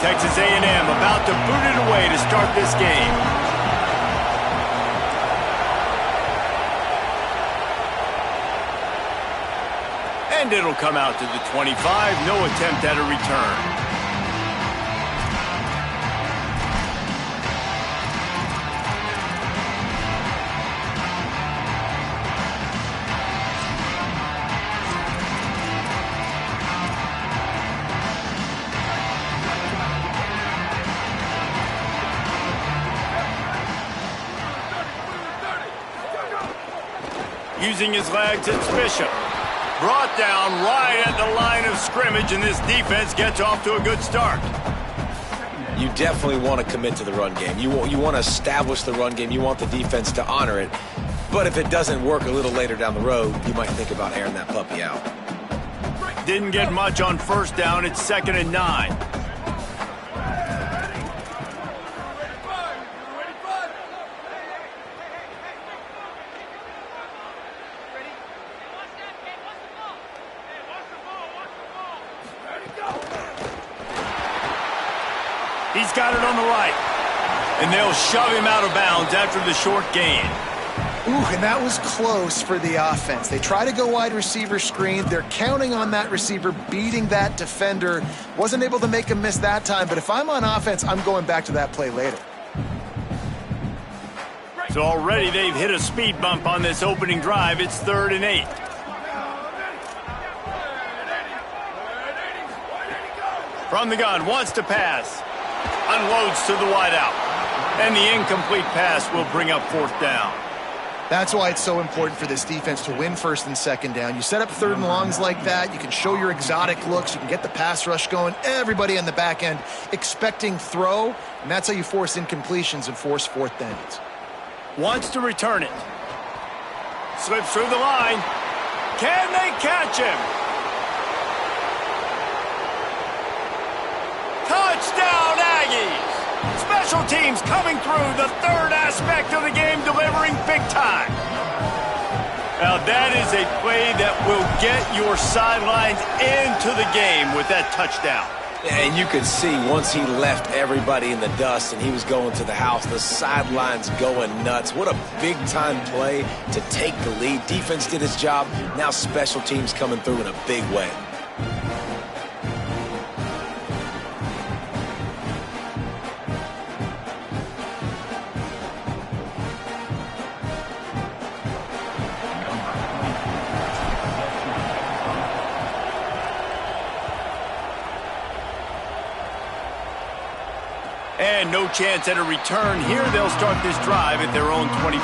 Texas A&M about to boot it away to start this game. And it'll come out to the 25. No attempt at a return. Using his legs, it's Bishop. Brought down right at the line of scrimmage, and this defense gets off to a good start. You definitely want to commit to the run game. You want to establish the run game. You want the defense to honor it. But if it doesn't work a little later down the road, you might think about airing that puppy out. Didn't get much on first down. It's 2nd and 9. He's got it on the right. And they'll shove him out of bounds after the short gain. Ooh, and that was close for the offense. They try to go wide receiver screen. They're counting on that receiver beating that defender. Wasn't able to make him miss that time, but if I'm on offense, I'm going back to that play later. So already they've hit a speed bump on this opening drive. It's 3rd and 8. From the gun, wants to pass. Unloads to the wideout. And the incomplete pass will bring up 4th down. That's why it's so important for this defense to win 1st and 2nd down. You set up 3rd and longs like that. You can show your exotic looks. You can get the pass rush going. Everybody on the back end expecting throw. And that's how you force incompletions and force 4th downs. Wants to return it. Slips through the line. Can they catch him? Touchdown, Aggies! Special teams coming through, the 3rd aspect of the game, delivering big time. Now that is a play that will get your sidelines into the game with that touchdown. And you could see once he left everybody in the dust and he was going to the house, the sidelines going nuts. What a big-time play to take the lead. Defense did its job. Now special teams coming through in a big way. And no chance at a return here. They'll start this drive at their own 25.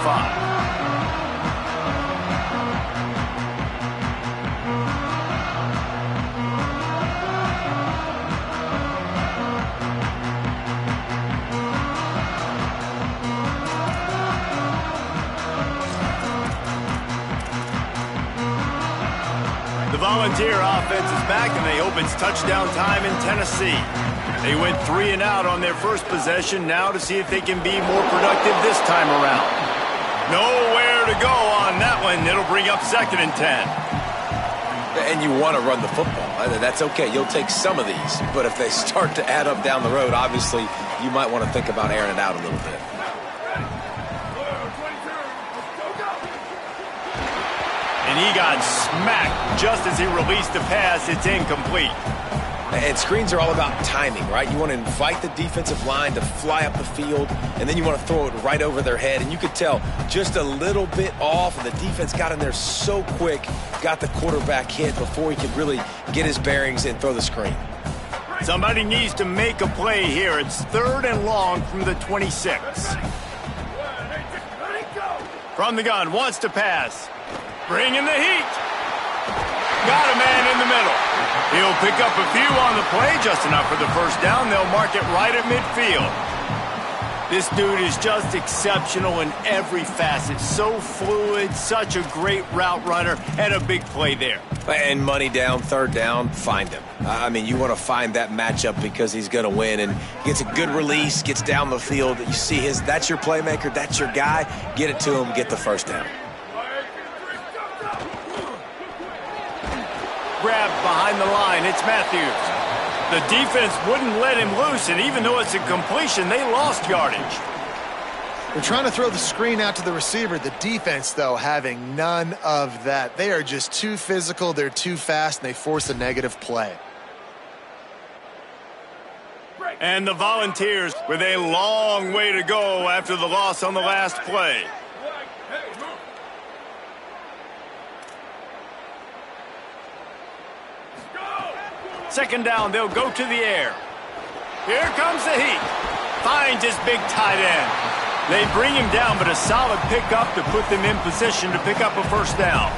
The Volunteer offense is back, and they hope it's touchdown time in Tennessee. They went 3 and out on their first possession, now to see if they can be more productive this time around. Nowhere to go on that one. It'll bring up 2nd and 10. And you want to run the football. That's okay. You'll take some of these. But if they start to add up down the road, obviously you might want to think about airing it out a little bit. And he got smacked just as he released the pass. It's incomplete. And screens are all about timing, right? You want to invite the defensive line to fly up the field, and then you want to throw it right over their head. And you could tell just a little bit off, and the defense got in there so quick, got the quarterback hit before he could really get his bearings and throw the screen. Somebody needs to make a play here. It's 3rd and long from the 26. From the gun, wants to pass. Bring in the heat. Got a man in the middle. He'll pick up a few on the play, just enough for the first down. They'll mark it right at midfield. This dude is just exceptional in every facet. So fluid, such a great route runner, and a big play there. And money down, 3rd down, find him. I mean, you want to find that matchup because he's going to win, and gets a good release, gets down the field. You see that's your playmaker, that's your guy. Get it to him, get the first down. Grabbed behind the line. It's Matthews. The defense wouldn't let him loose, and even though it's a completion, they lost yardage. They're trying to throw the screen out to the receiver. The defense, though, having none of that. They are just too physical, they're too fast, and they force a negative play. And the Volunteers with a long way to go after the loss on the last play. Second down, they'll go to the air. Here comes the heat. Finds his big tight end. They bring him down, but a solid pickup to put them in position to pick up a first down.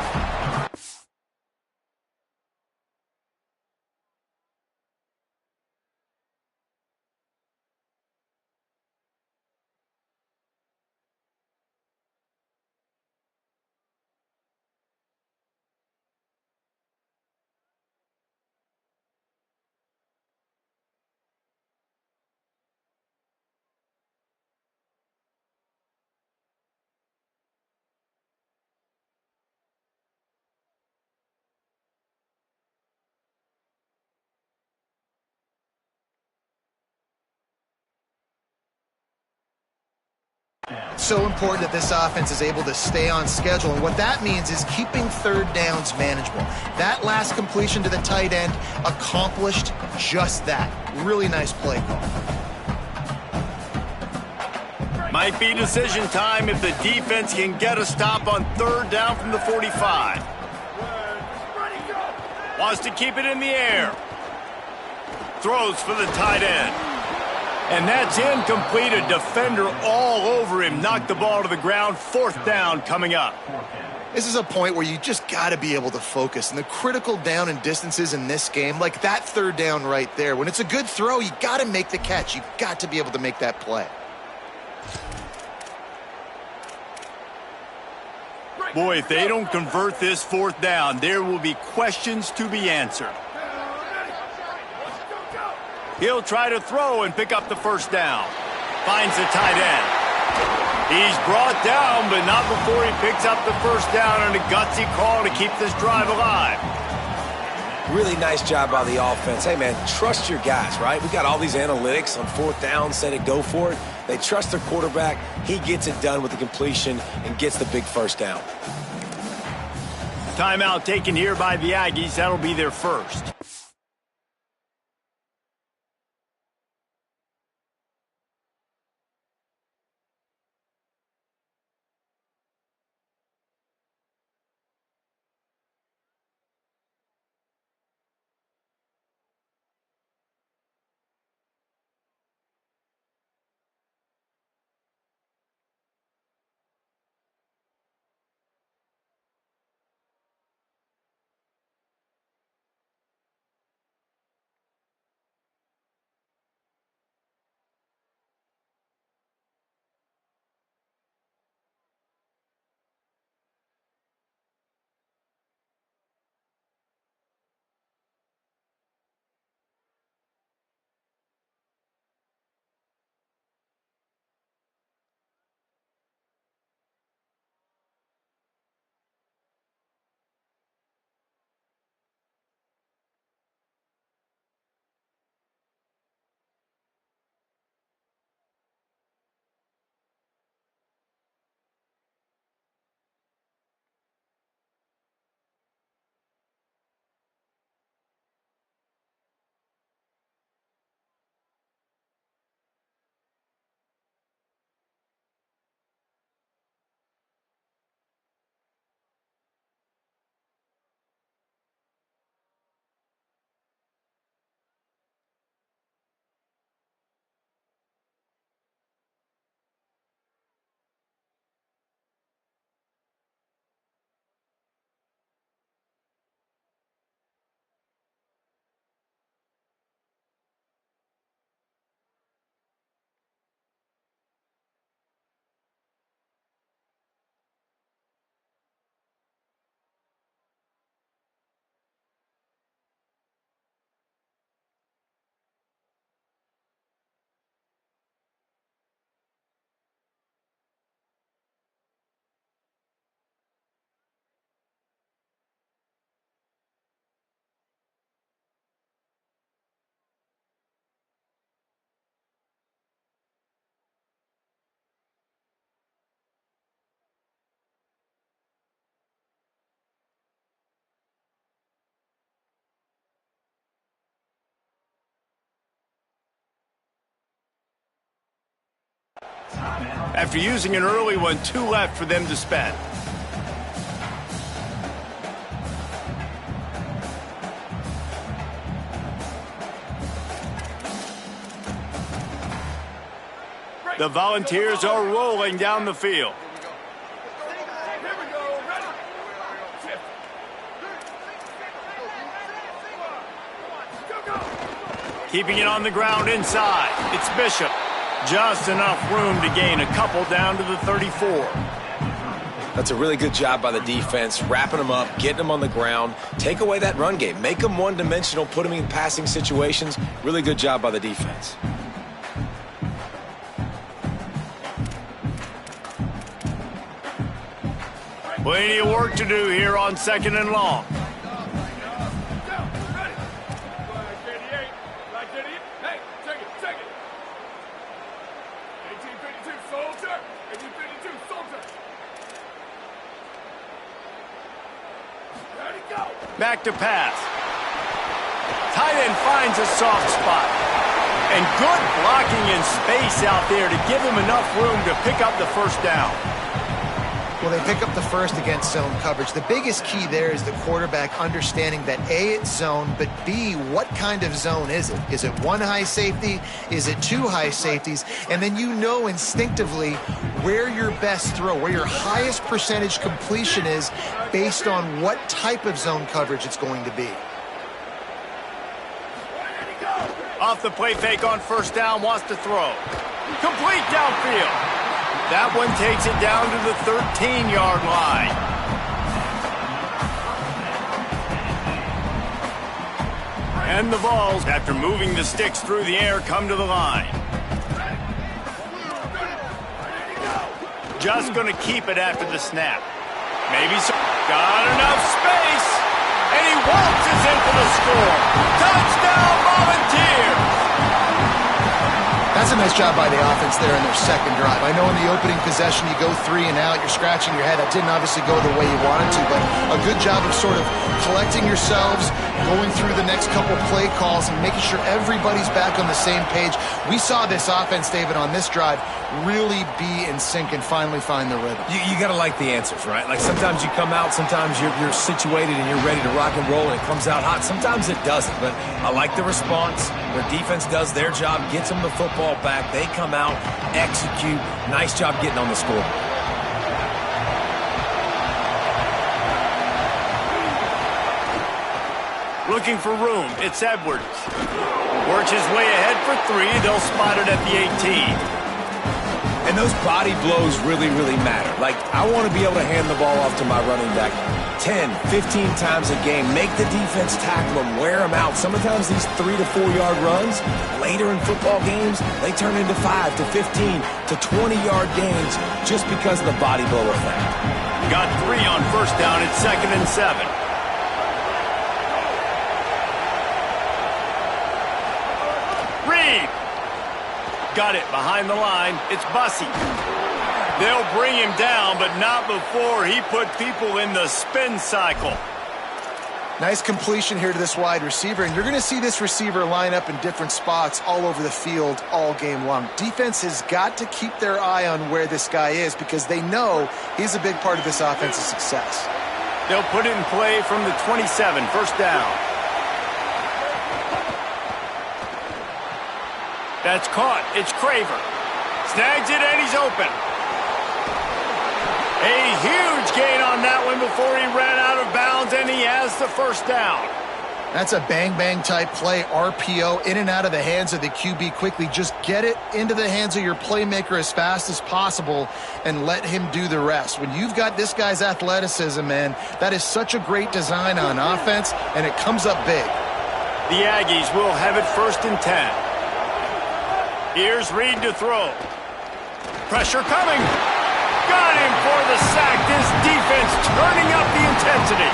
So important that this offense is able to stay on schedule, and what that means is keeping third downs manageable. That last completion to the tight end accomplished just that. Really nice play call. Might be decision time if the defense can get a stop on third down from the 45. Wants to keep it in the air. Throws for the tight end. And that's incomplete. A defender all over him. Knocked the ball to the ground. Fourth down coming up. This is a point where you just got to be able to focus. And the critical down and distances in this game, like that third down right there, when it's a good throw, you got to make the catch. You've got to be able to make that play. Boy, if they don't convert this fourth down, there will be questions to be answered. He'll try to throw and pick up the first down. Finds the tight end. He's brought down, but not before he picks up the first down on a gutsy call to keep this drive alive. Really nice job by the offense. Hey, man, trust your guys, right? We got all these analytics on fourth down, set it, go for it. They trust their quarterback. He gets it done with the completion and gets the big first down. Timeout taken here by the Aggies. That'll be their first. After using an early one, 2 left for them to spend. The Volunteers are rolling down the field. Keeping it on the ground inside. It's Bishop. Just enough room to gain a couple down to the 34. That's a really good job by the defense, wrapping them up, getting them on the ground. Take away that run game. Make them one-dimensional, put them in passing situations. Really good job by the defense. Plenty of work to do here on 2nd and long. Back to pass. Tight end finds a soft spot. And good blocking in space out there to give him enough room to pick up the first down. Well, they pick up the first against zone coverage. The biggest key there is the quarterback understanding that A, it's zone, but B, what kind of zone is it? Is it 1 high safety? Is it 2 high safeties? And then you know instinctively where your best throw, where your highest percentage completion is based on what type of zone coverage it's going to be. Off the play fake on first down, wants to throw. Complete downfield. That one takes it down to the 13-yard line. And the Vols, after moving the sticks through the air, come to the line. Just going to keep it after the snap. Maybe so. Got enough space. And he waltzes in for the score. Touchdown, Volunteers! That's a nice job by the offense there in their second drive. I know in the opening possession you go 3 and out, you're scratching your head. That didn't obviously go the way you wanted to, but a good job of sort of collecting yourselves, going through the next couple play calls and making sure everybody's back on the same page. We saw this offense, David, on this drive really be in sync and finally find the rhythm. You got to like the answers, right? Like sometimes you come out, sometimes you're situated and you're ready to rock and roll and it comes out hot. Sometimes it doesn't, but I like the response. Their defense does their job, gets them the football back. They come out, execute. Nice job getting on the score. Looking for room. It's Edwards. Works his way ahead for 3. They'll spot it at the 18. And those body blows really, really matter. Like, I want to be able to hand the ball off to my running back 10, 15 times a game. Make the defense tackle them, wear them out. Sometimes these 3 to 4 yard runs, later in football games, they turn into 5 to 15 to 20-yard gains just because of the body blow effect. Got 3 on first down. It's 2nd and 7. Reed. Got it behind the line. It's Bussey. They'll bring him down, but not before he put people in the spin cycle. Nice completion here to this wide receiver, and you're going to see this receiver line up in different spots all over the field all game long. Defense has got to keep their eye on where this guy is because they know he's a big part of this offense's success. They'll put it in play from the 27, first down. That's caught. It's Craver. Snags it, and he's open. A huge gain on that one before he ran out of bounds, and he has the first down. That's a bang-bang type play, RPO, in and out of the hands of the QB quickly. Just get it into the hands of your playmaker as fast as possible and let him do the rest. When you've got this guy's athleticism, man, that is such a great design on offense, and it comes up big. The Aggies will have it 1st and 10. Here's Reed to throw. Pressure coming. Got him for the sack. This defense turning up the intensity.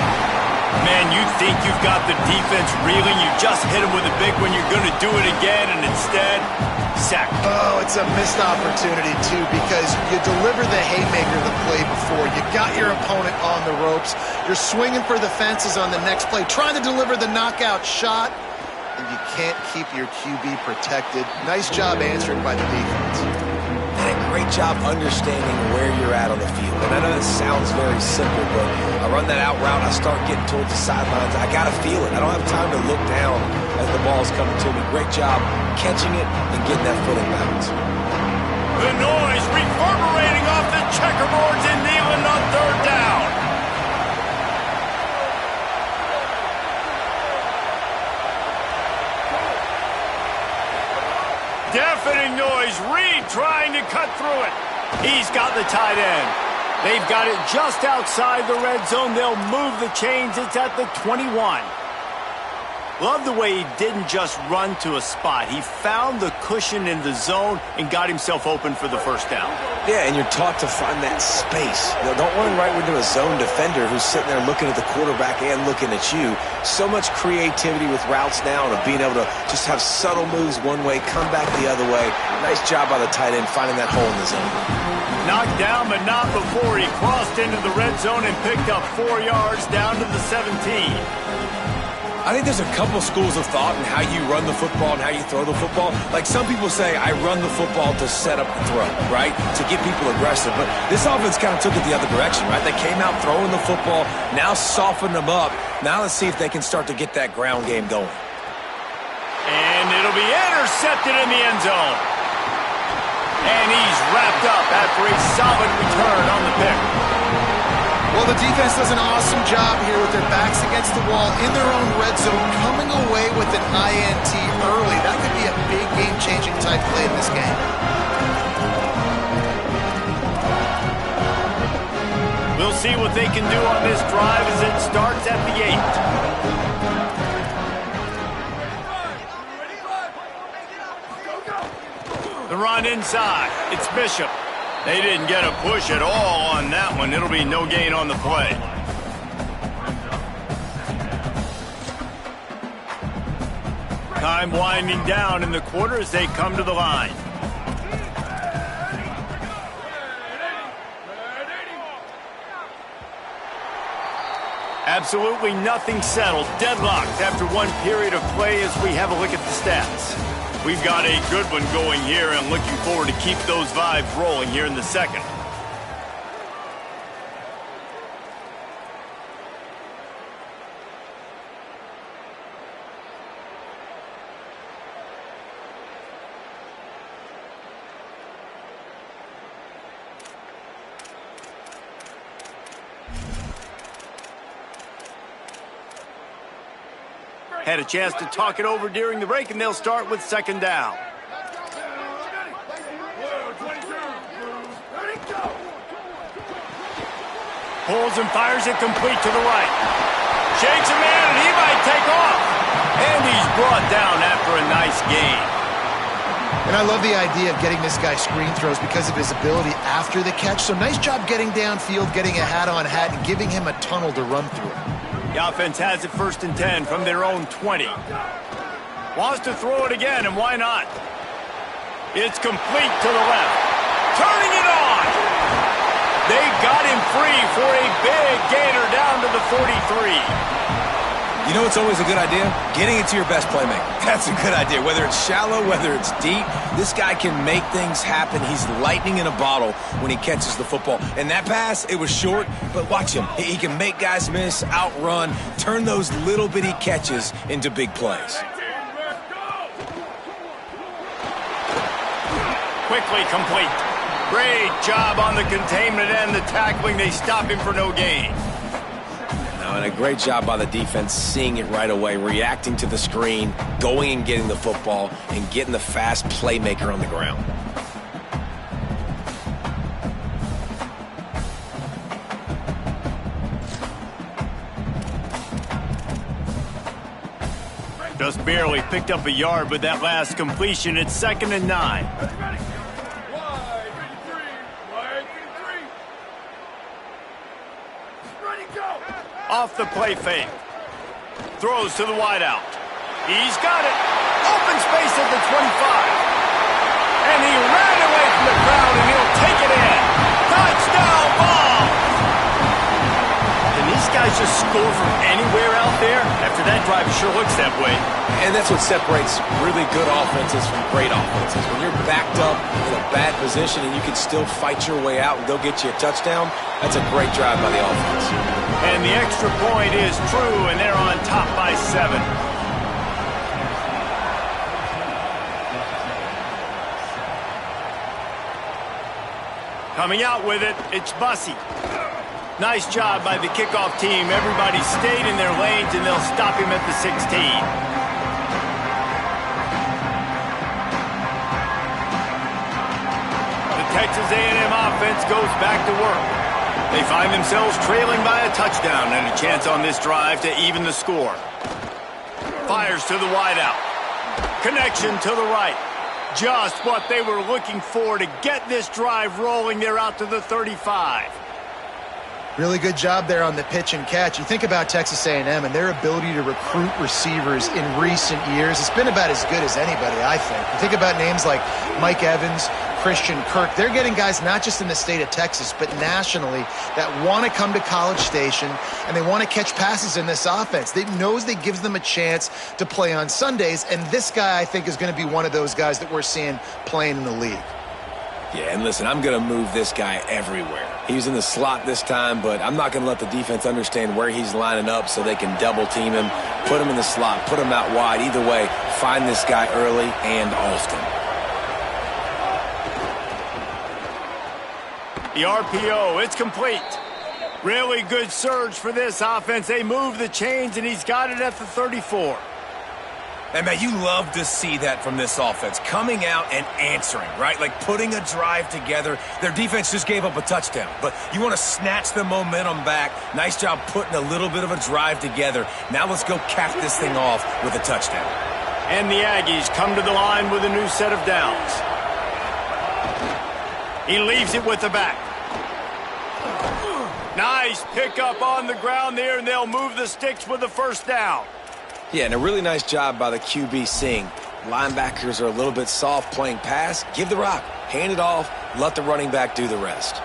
Man, you think you've got the defense reeling. You just hit him with a big one. You're going to do it again, and instead, sack. Oh, it's a missed opportunity, too, because you deliver the haymaker the play before. You got your opponent on the ropes. You're swinging for the fences on the next play, trying to deliver the knockout shot. And you can't keep your QB protected. Nice job answering by the defense. And it great job understanding where you're at on the field. And I know that sounds very simple, but I run that out route, I start getting towards the sidelines. I got to feel it. I don't have time to look down as the ball's coming to me. Great job catching it and getting that foot in bounds. The noise reverberating off the checkerboards and kneeling on third down. Deafening noise. Reed trying to cut through it. He's got the tight end. They've got it just outside the red zone. They'll move the chains. It's at the 21. Love the way he didn't just run to a spot. He found the cushion in the zone and got himself open for the first down. Yeah, and you're taught to find that space. You know, don't run right into a zone defender who's sitting there looking at the quarterback and looking at you. So much creativity with routes now and being able to just have subtle moves one way, come back the other way. Nice job by the tight end finding that hole in the zone. Knocked down, but not before he crossed into the red zone and picked up 4 yards down to the 17. I think there's a couple schools of thought in how you run the football and how you throw the football. Like some people say, I run the football to set up the throw, right? To get people aggressive. But this offense kind of took it the other direction, right? They came out throwing the football, now softened them up. Now let's see if they can start to get that ground game going. And it'll be intercepted in the end zone. And he's wrapped up after a solid return on the pick. Well, the defense does an awesome job here with their backs against the wall in their own red zone, coming away with an INT early. That could be a big game-changing type play in this game. We'll see what they can do on this drive as it starts at the 8. The run inside. It's Bishop. They didn't get a push at all on that one. It'll be no gain on the play. Time winding down in the quarter as they come to the line. Absolutely nothing settled. Deadlocked after one period of play as we have a look at the stats. We've got a good one going here and looking forward to keep those vibes rolling here in the second. Had a chance to talk it over during the break, and they'll start with second down. Pulls and fires it complete to the right. Shakes a man, and he might take off. And he's brought down after a nice gain. And I love the idea of getting this guy screen throws because of his ability after the catch. So nice job getting downfield, getting a hat-on-hat, and giving him a tunnel to run through. The offense has it 1st and 10 from their own 20. Wants to throw it again, and why not? It's complete to the left. Turning it on! They got him free for a big gainer down to the 43. You know what's always a good idea? Getting it to your best playmaker. That's a good idea. Whether it's shallow, whether it's deep, this guy can make things happen. He's lightning in a bottle when he catches the football. And that pass, it was short, but watch him. He can make guys miss, outrun, turn those little bitty catches into big plays. Quickly complete. Great job on the containment and the tackling. They stop him for no gain. And a great job by the defense seeing it right away, reacting to the screen, going and getting the football, and getting the fast playmaker on the ground. Just barely picked up a yard with that last completion. It's 2nd and 9. Off the play fake. Throws to the wideout. He's got it. Open space at the 25. And he ran away from the crowd, and he'll take it in. Touchdown ball. And these guys offense just score from anywhere out there? After that drive, it sure looks that way. And that's what separates really good offenses from great offenses. When you're backed up in a bad position and you can still fight your way out and go get you a touchdown, that's a great drive by the offense. And the extra point is true, and they're on top by 7. Coming out with it, it's Bussey. Nice job by the kickoff team. Everybody stayed in their lanes, and they'll stop him at the 16. The Texas A&M offense goes back to work. They find themselves trailing by a touchdown and a chance on this drive to even the score. Fires to the wideout. Connection to the right. Just what they were looking for to get this drive rolling. They're out to the 35. Really good job there on the pitch and catch. You think about Texas A&M and their ability to recruit receivers in recent years. It's been about as good as anybody, I think. You think about names like Mike Evans, Christian Kirk. They're getting guys not just in the state of Texas, but nationally that want to come to College Station and they want to catch passes in this offense. They knows that gives them a chance to play on Sundays, and this guy, I think, is going to be one of those guys that we're seeing playing in the league. Yeah, and listen, I'm going to move this guy everywhere. He's in the slot this time, but I'm not going to let the defense understand where he's lining up so they can double team him, put him in the slot, put him out wide. Either way, find this guy early and often. The RPO, it's complete. Really good surge for this offense. They move the chains, and he's got it at the 34. And, man, you love to see that from this offense, coming out and answering, right? Like putting a drive together. Their defense just gave up a touchdown, but you want to snatch the momentum back. Nice job putting a little bit of a drive together. Now let's go cap this thing off with a touchdown. And the Aggies come to the line with a new set of downs. He leaves it with the back. Nice pickup on the ground there, and they'll move the sticks with the first down. Yeah, and a really nice job by the QB seeing linebackers are a little bit soft playing pass. Give the rock, hand it off, let the running back do the rest.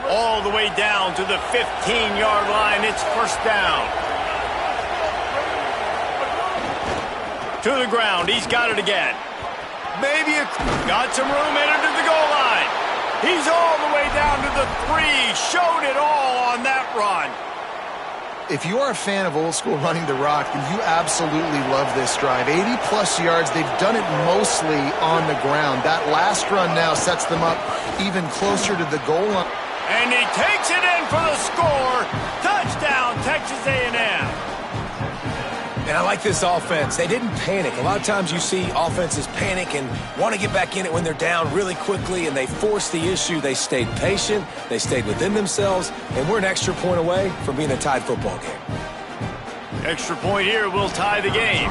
All the way down to the 15-yard line. It's first down. To the ground. He's got it again. Maybe got some room, entered to the goal line. He's all the way down to the 3. Showed it all on that run. If you are a fan of old school running the rock, then you absolutely love this drive. 80-plus yards. They've done it mostly on the ground. That last run now sets them up even closer to the goal line. And he takes it in for the score. Touchdown, Texas A&M. And I like this offense. They didn't panic. A lot of times you see offenses panic and want to get back in it when they're down really quickly, and they force the issue. They stayed patient. They stayed within themselves, and we're an extra point away from being a tied football game. Extra point here will tie the game.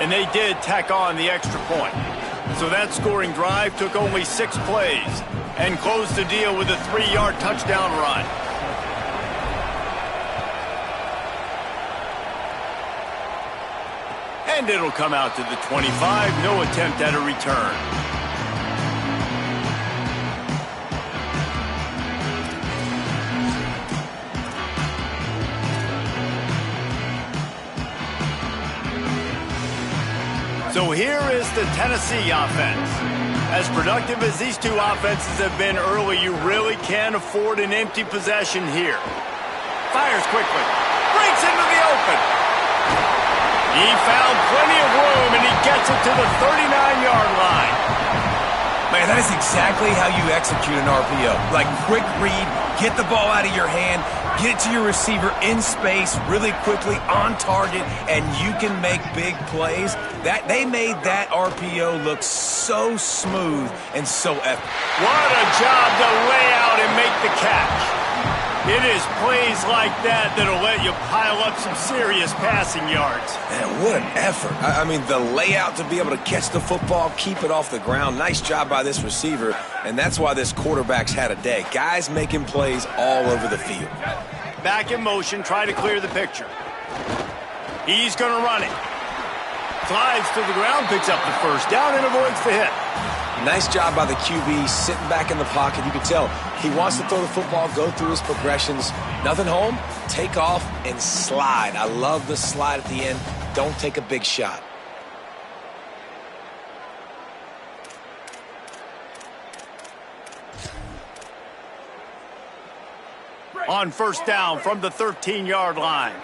And they did tack on the extra point. So that scoring drive took only 6 plays and closed the deal with a 3-yard touchdown run. And it'll come out to the 25. No attempt at a return. So here is the Tennessee offense. As productive as these two offenses have been early, you really can't afford an empty possession here. Fires quickly. Breaks into the open. He found plenty of room, and he gets it to the 39-yard line. Man, that is exactly how you execute an RPO. Like quick read, get the ball out of your hand, get it to your receiver in space really quickly on target, and you can make big plays. That they made that RPO look so smooth and so epic. What a job to lay out and make the catch. It is plays like that that'll let you pile up some serious passing yards. Man, what an effort. I mean, the layout to be able to catch the football, keep it off the ground. Nice job by this receiver, and that's why this quarterback's had a day. Guys making plays all over the field. Back in motion, try to clear the picture. He's going to run it. Slides to the ground, picks up the first down, and avoids the hit. Nice job by the QB, sitting back in the pocket. You can tell he wants to throw the football, go through his progressions. Nothing home, take off, and slide. I love the slide at the end. Don't take a big shot. On first down from the 13-yard line.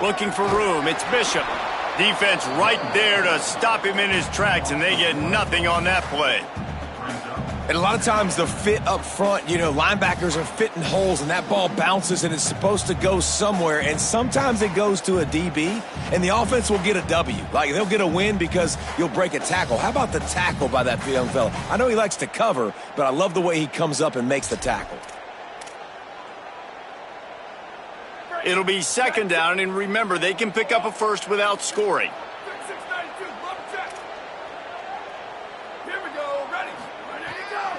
Looking for room, it's Bishop. Defense right there to stop him in his tracks, and they get nothing on that play. And a lot of times the fit up front, linebackers are fitting holes, and that ball bounces, and it's supposed to go somewhere, and sometimes it goes to a DB, and the offense will get a W. Like, they'll get a win because you'll break a tackle. How about the tackle by that young fella? I know he likes to cover, but I love the way he comes up and makes the tackle. It'll be second down, and remember, they can pick up a first without scoring.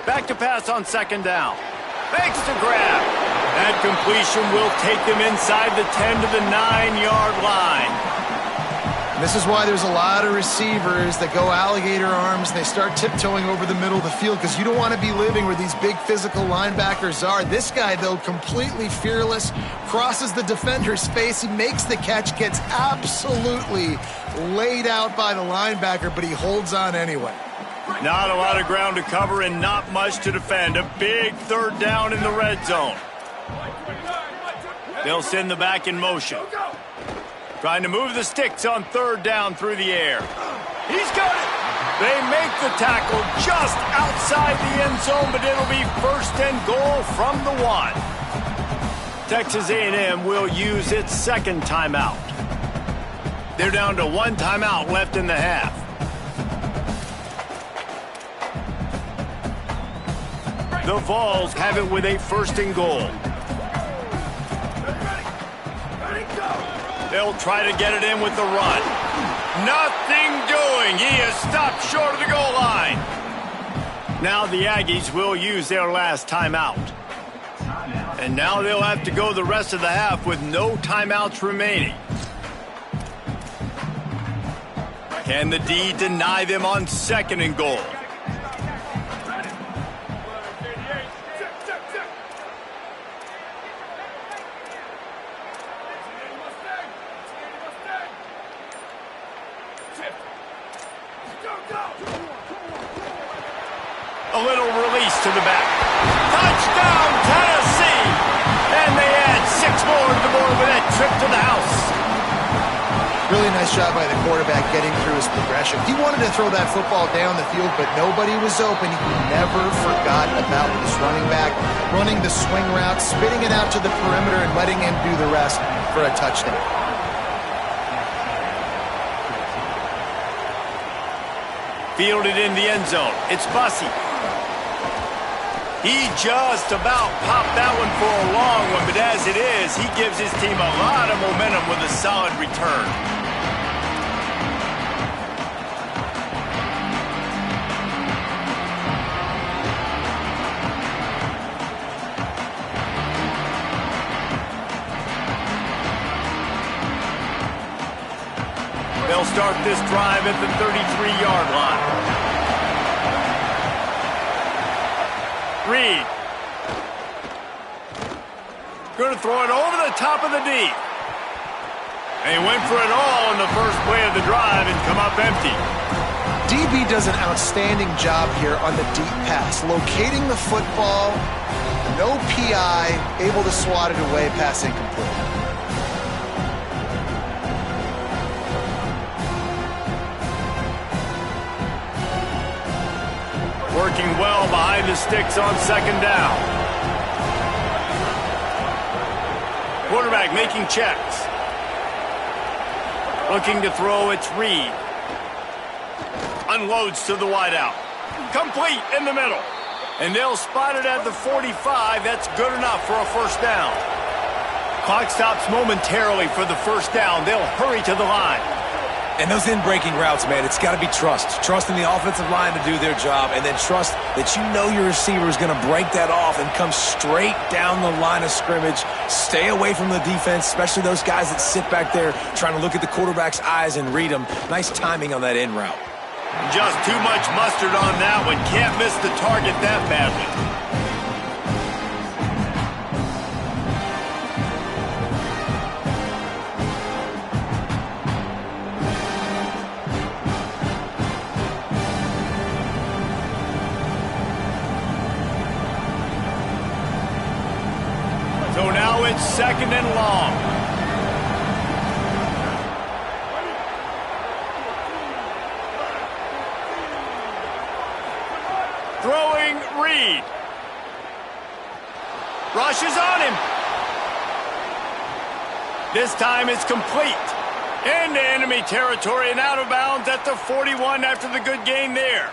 Back to pass on second down. Fakes to grab. That completion will take them inside the 10 to the 9-yard line. This is why there's a lot of receivers that go alligator arms and they start tiptoeing over the middle of the field because you don't want to be living where these big physical linebackers are. This guy, though, completely fearless, crosses the defender's face. He makes the catch, gets absolutely laid out by the linebacker, but he holds on anyway. Not a lot of ground to cover and not much to defend. A big third down in the red zone. They'll send the back in motion. Trying to move the sticks on third down through the air. He's got it. They make the tackle just outside the end zone, but it'll be first and goal from the 1. Texas A&M will use its second timeout. They're down to 1 timeout left in the half. The Vols have it with a first and goal. They'll try to get it in with the run. Nothing doing. He is stopped short of the goal line. Now the Aggies will use their last timeout. And now they'll have to go the rest of the half with no timeouts remaining. Can the D deny them on second and goal? A little release to the back. Touchdown, Tennessee! And they add 6 more to the board with that trip to the house. Really nice job by the quarterback getting through his progression. He wanted to throw that football down the field, but nobody was open. He never forgot about his running back, running the swing route, spitting it out to the perimeter, and letting him do the rest for a touchdown. Fielded in the end zone. It's Bussey. He just about popped that one for a long one, but as it is, he gives his team a lot of momentum with a solid return. They'll start this drive at the 33-yard line. Reed. Going to throw it over the top of the D. And he went for it all in the first play of the drive and come up empty. DB does an outstanding job here on the deep pass, locating the football, no PI, able to swat it away, pass incomplete. Working well behind the sticks on second down. Quarterback making checks. Looking to throw, it's Reed. Unloads to the wideout. Complete in the middle. And they'll spot it at the 45. That's good enough for a first down. Clock stops momentarily for the first down. They'll hurry to the line. And those in-breaking routes, man, it's got to be trust. Trust in the offensive line to do their job, and then trust that you know your receiver is going to break that off and come straight down the line of scrimmage. Stay away from the defense, especially those guys that sit back there trying to look at the quarterback's eyes and read them. Nice timing on that in route. Just too much mustard on that one. Can't miss the target that badly. So now it's 2nd and long. Throwing Reed. Rushes on him. This time it's complete. Into enemy territory and out of bounds at the 41 after the good gain there.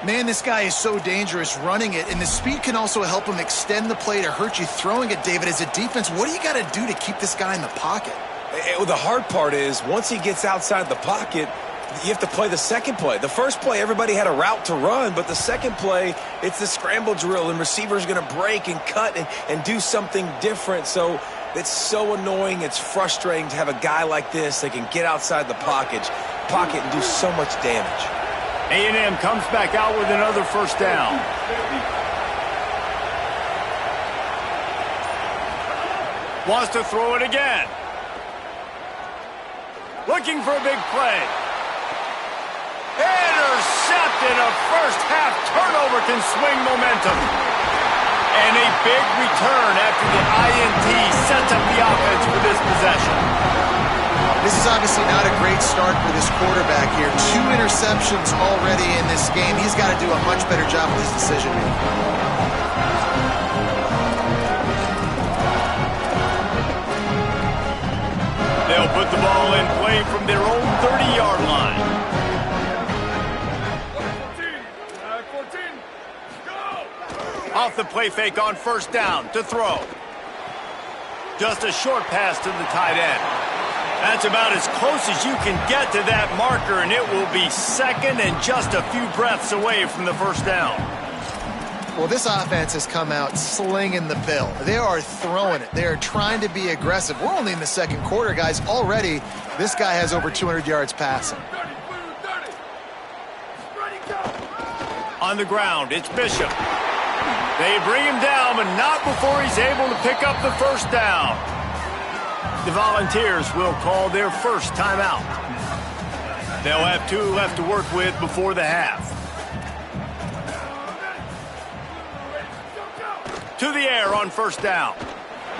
Man, this guy is so dangerous running it, and the speed can also help him extend the play to hurt you throwing it, David. As a defense, what do you got to do to keep this guy in the pocket? The hard part is once he gets outside the pocket, you have to play the second play. The first play, everybody had a route to run, but the second play, it's the scramble drill, and receivers going to break and cut and do something different. So it's so annoying. It's frustrating to have a guy like this that can get outside the pocket and do so much damage. A&M comes back out with another first down. Wants to throw it again. Looking for a big play. Intercepted. A first-half turnover can swing momentum. And a big return after the INT sets up the offense for this possession. This is obviously not a great start for this quarterback here. 2 interceptions already in this game. He's got to do a much better job with his decision-making. They'll put the ball in play from their own 30-yard line. 14, go! Off the play fake on first down to throw. Just a short pass to the tight end. That's about as close as you can get to that marker, and it will be 2nd and just a few breaths away from the first down. Well, this offense has come out slinging the bill. They are throwing it. They are trying to be aggressive. We're only in the second quarter, guys. Already, this guy has over 200 yards passing. On the ground, it's Bishop. They bring him down, but not before he's able to pick up the first down. The Volunteers will call their first timeout. They'll have 2 left to work with before the half. To the air on first down.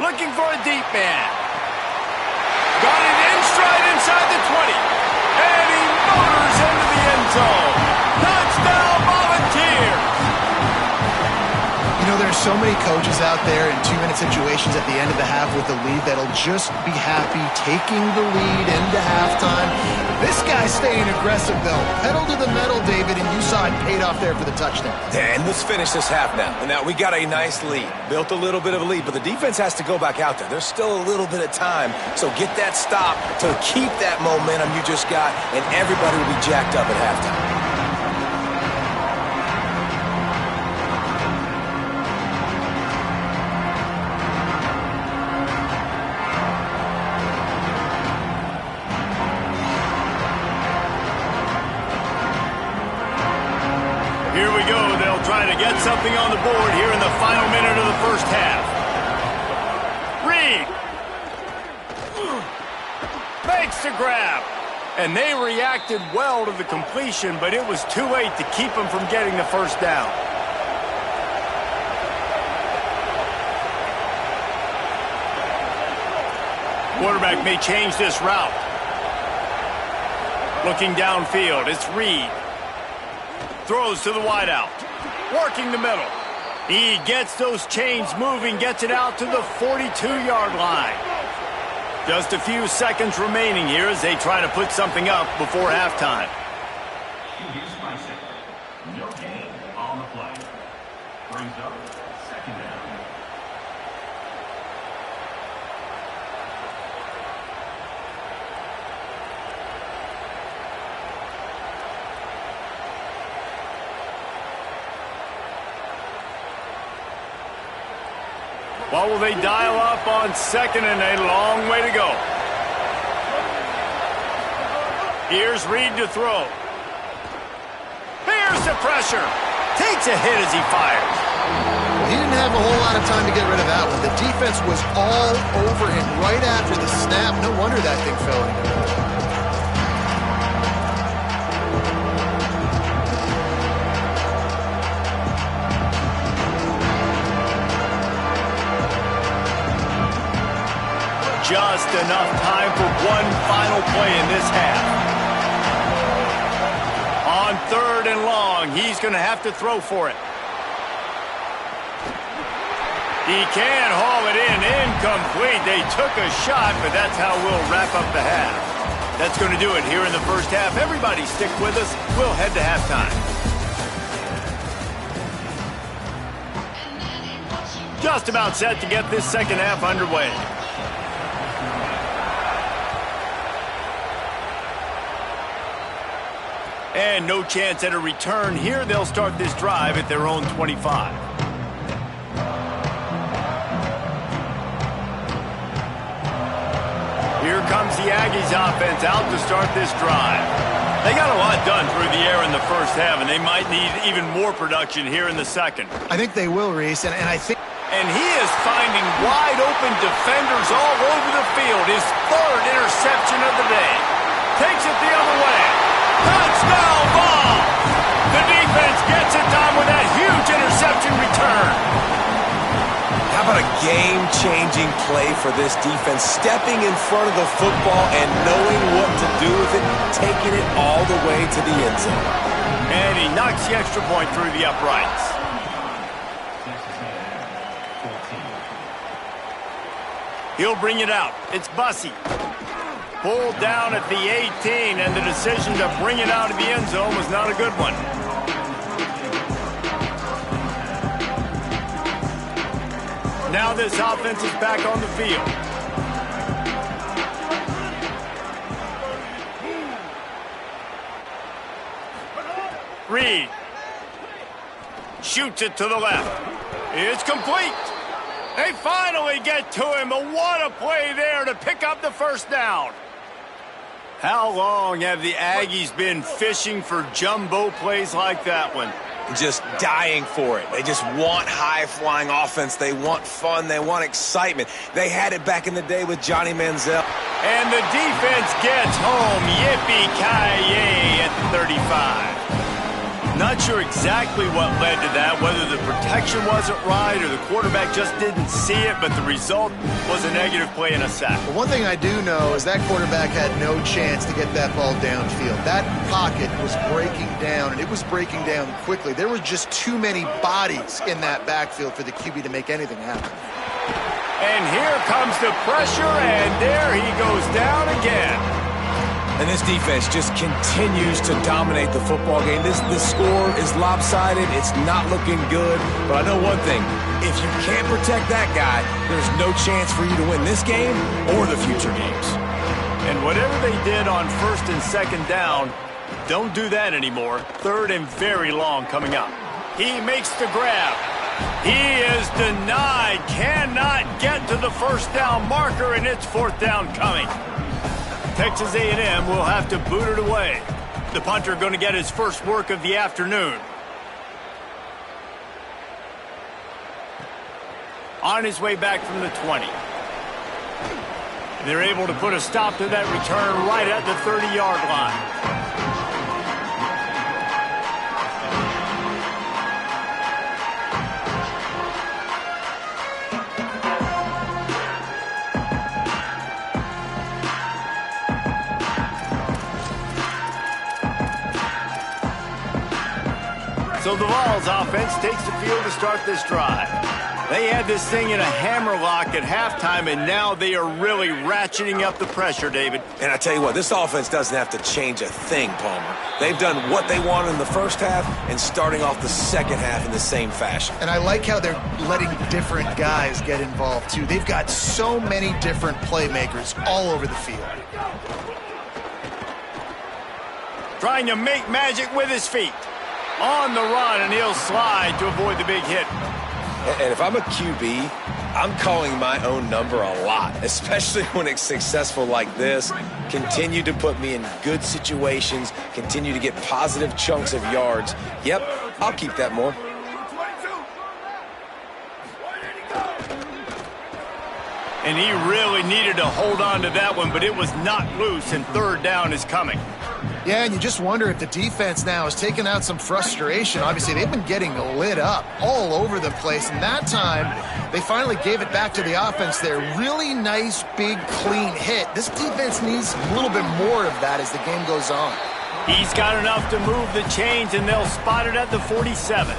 Looking for a deep man. Got it in stride inside the 20. And he motors into the end zone. Touchdown, Volunteers! You know, there's so many coaches out there in 2-minute situations at the end of the half with the lead that'll just be happy taking the lead into halftime. This guy's staying aggressive, though. Pedal to the metal, David, and you saw it paid off there for the touchdown. And let's finish this half now. Now, we got a nice lead. Built a little bit of a lead, but the defense has to go back out there. There's still a little bit of time, so get that stop to keep that momentum you just got, and everybody will be jacked up at halftime. Here we go. They'll try to get something on the board here in the final minute of the first half. Reed makes the grab. And they reacted well to the completion, but it was too late to keep them from getting the first down. Quarterback may change this route. Looking downfield, it's Reed. Throws to the wideout. Working the middle. He gets those chains moving, gets it out to the 42-yard line. Just a few seconds remaining here as they try to put something up before halftime. No gain on the play. Brings up 2nd down. What will they dial up on second and a long way to go? Here's Reed to throw. Here's the pressure. Takes a hit as he fires. He didn't have a whole lot of time to get rid of that one. The defense was all over him right after the snap. No wonder that thing fell in. Just enough time for one final play in this half. On third and long, he's going to have to throw for it. He can haul it in, incomplete. They took a shot, but that's how we'll wrap up the half. That's going to do it here in the first half. Everybody stick with us. We'll head to halftime. Just about set to get this second half underway. And no chance at a return here. They'll start this drive at their own 25. Here comes the Aggies offense out to start this drive. They got a lot done through the air in the first half, and they might need even more production here in the second. I think they will, Reese, and I think... And he is finding wide-open defenders all over the field. His third interception of the day. Takes it the other way. Touchdown ball! The defense gets it done with that huge interception return. How about a game-changing play for this defense? Stepping in front of the football and knowing what to do with it, taking it all the way to the end zone. And he knocks the extra point through the uprights. He'll bring it out. It's Bussey. Pulled down at the 18, and the decision to bring it out of the end zone was not a good one. Now this offense is back on the field. Reed shoots it to the left. It's complete. They finally get to him, but what a play there to pick up the first down. How long have the Aggies been fishing for jumbo plays like that one? Just dying for it. They just want high-flying offense. They want fun. They want excitement. They had it back in the day with Johnny Manziel. And the defense gets home. Yippee-ki-yay at the 35. Not sure exactly what led to that, whether the protection wasn't right or the quarterback just didn't see it, but the result was a negative play and a sack. But one thing I do know is that quarterback had no chance to get that ball downfield. That pocket was breaking down, and it was breaking down quickly. There were just too many bodies in that backfield for the QB to make anything happen. And here comes the pressure, and there he goes down again. And this defense just continues to dominate the football game. This score is lopsided. It's not looking good. But I know one thing. If you can't protect that guy, there's no chance for you to win this game or the future games. And whatever they did on first and second down, don't do that anymore. Third and very long coming up. He makes the grab. He is denied. Cannot get to the first down marker, and it's fourth down coming. Texas A&M will have to boot it away. The punter going to get his first work of the afternoon. On his way back from the 20. They're able to put a stop to that return right at the 30-yard line. So the Vols offense takes the field to start this drive. They had this thing in a hammerlock at halftime, and now they are really ratcheting up the pressure, David. And I tell you what, this offense doesn't have to change a thing, Palmer. They've done what they wanted in the first half and starting off the second half in the same fashion. And I like how they're letting different guys get involved, too. They've got so many different playmakers all over the field. Trying to make magic with his feet. On the run, and he'll slide to avoid the big hit. And if I'm a QB, I'm calling my own number a lot, especially when it's successful like this. Continue to put me in good situations, continue to get positive chunks of yards. Yep, I'll keep that more. And he really needed to hold on to that one, but it was not loose, and third down is coming. Yeah, and you just wonder if the defense now has taken out some frustration. Obviously, they've been getting lit up all over the place, and that time they finally gave it back to the offense there. Really nice, big, clean hit. This defense needs a little bit more of that as the game goes on. He's got enough to move the chains, and they'll spot it at the 47.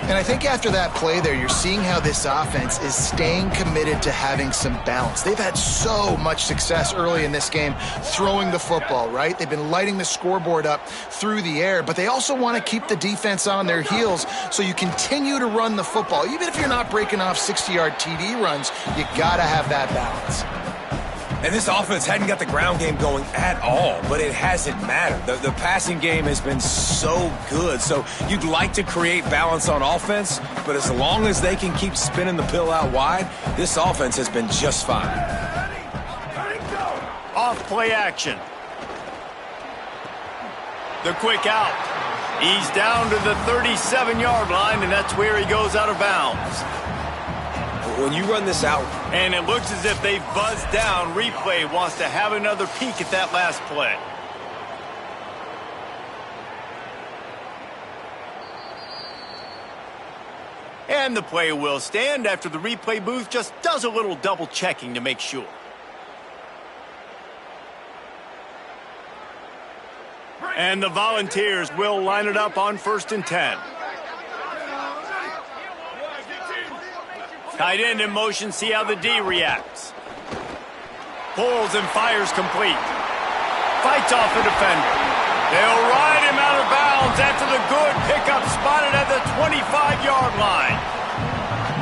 And I think after that play there, you're seeing how this offense is staying committed to having some balance. They've had so much success early in this game throwing the football, right? They've been lighting the scoreboard up through the air, but they also want to keep the defense on their heels so you continue to run the football. Even if you're not breaking off 60-yard TD runs, you got to have that balance. And this offense hadn't got the ground game going at all, but it hasn't mattered. The passing game has been so good. So you'd like to create balance on offense, but as long as they can keep spinning the pill out wide, this offense has been just fine. Off play action. The quick out. He's down to the 37-yard line, and that's where he goes out of bounds. When you run this out, and it looks as if they've buzzed down. Replay wants to have another peek at that last play. And the play will stand after the replay booth just does a little double checking to make sure. And the Volunteers will line it up on 1st and 10. Tight end in motion, see how the D reacts. Pulls and fires complete. Fights off a defender. They'll ride him out of bounds after the good pickup spotted at the 25-yard line.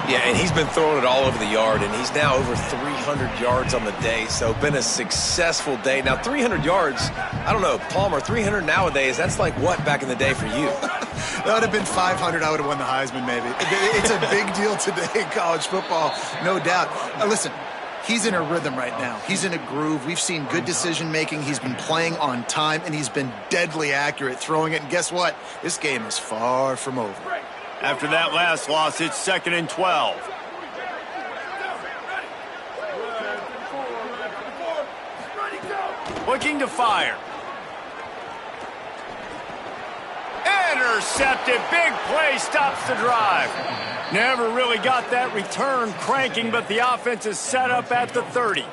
Yeah, and he's been throwing it all over the yard, and he's now over 300 yards on the day, so been a successful day. Now, 300 yards, I don't know, Palmer, 300 nowadays, that's like what back in the day for you? That would have been 500. I would have won the Heisman, maybe. It's a big deal today in college football, no doubt. Listen, he's in a rhythm right now. He's in a groove. We've seen good decision-making. He's been playing on time, and he's been deadly accurate throwing it. And guess what? This game is far from over. After that last loss, it's 2nd and 12. Looking to fire. Intercepted. Big play stops the drive. Never really got that return cranking, but the offense is set up at the 30.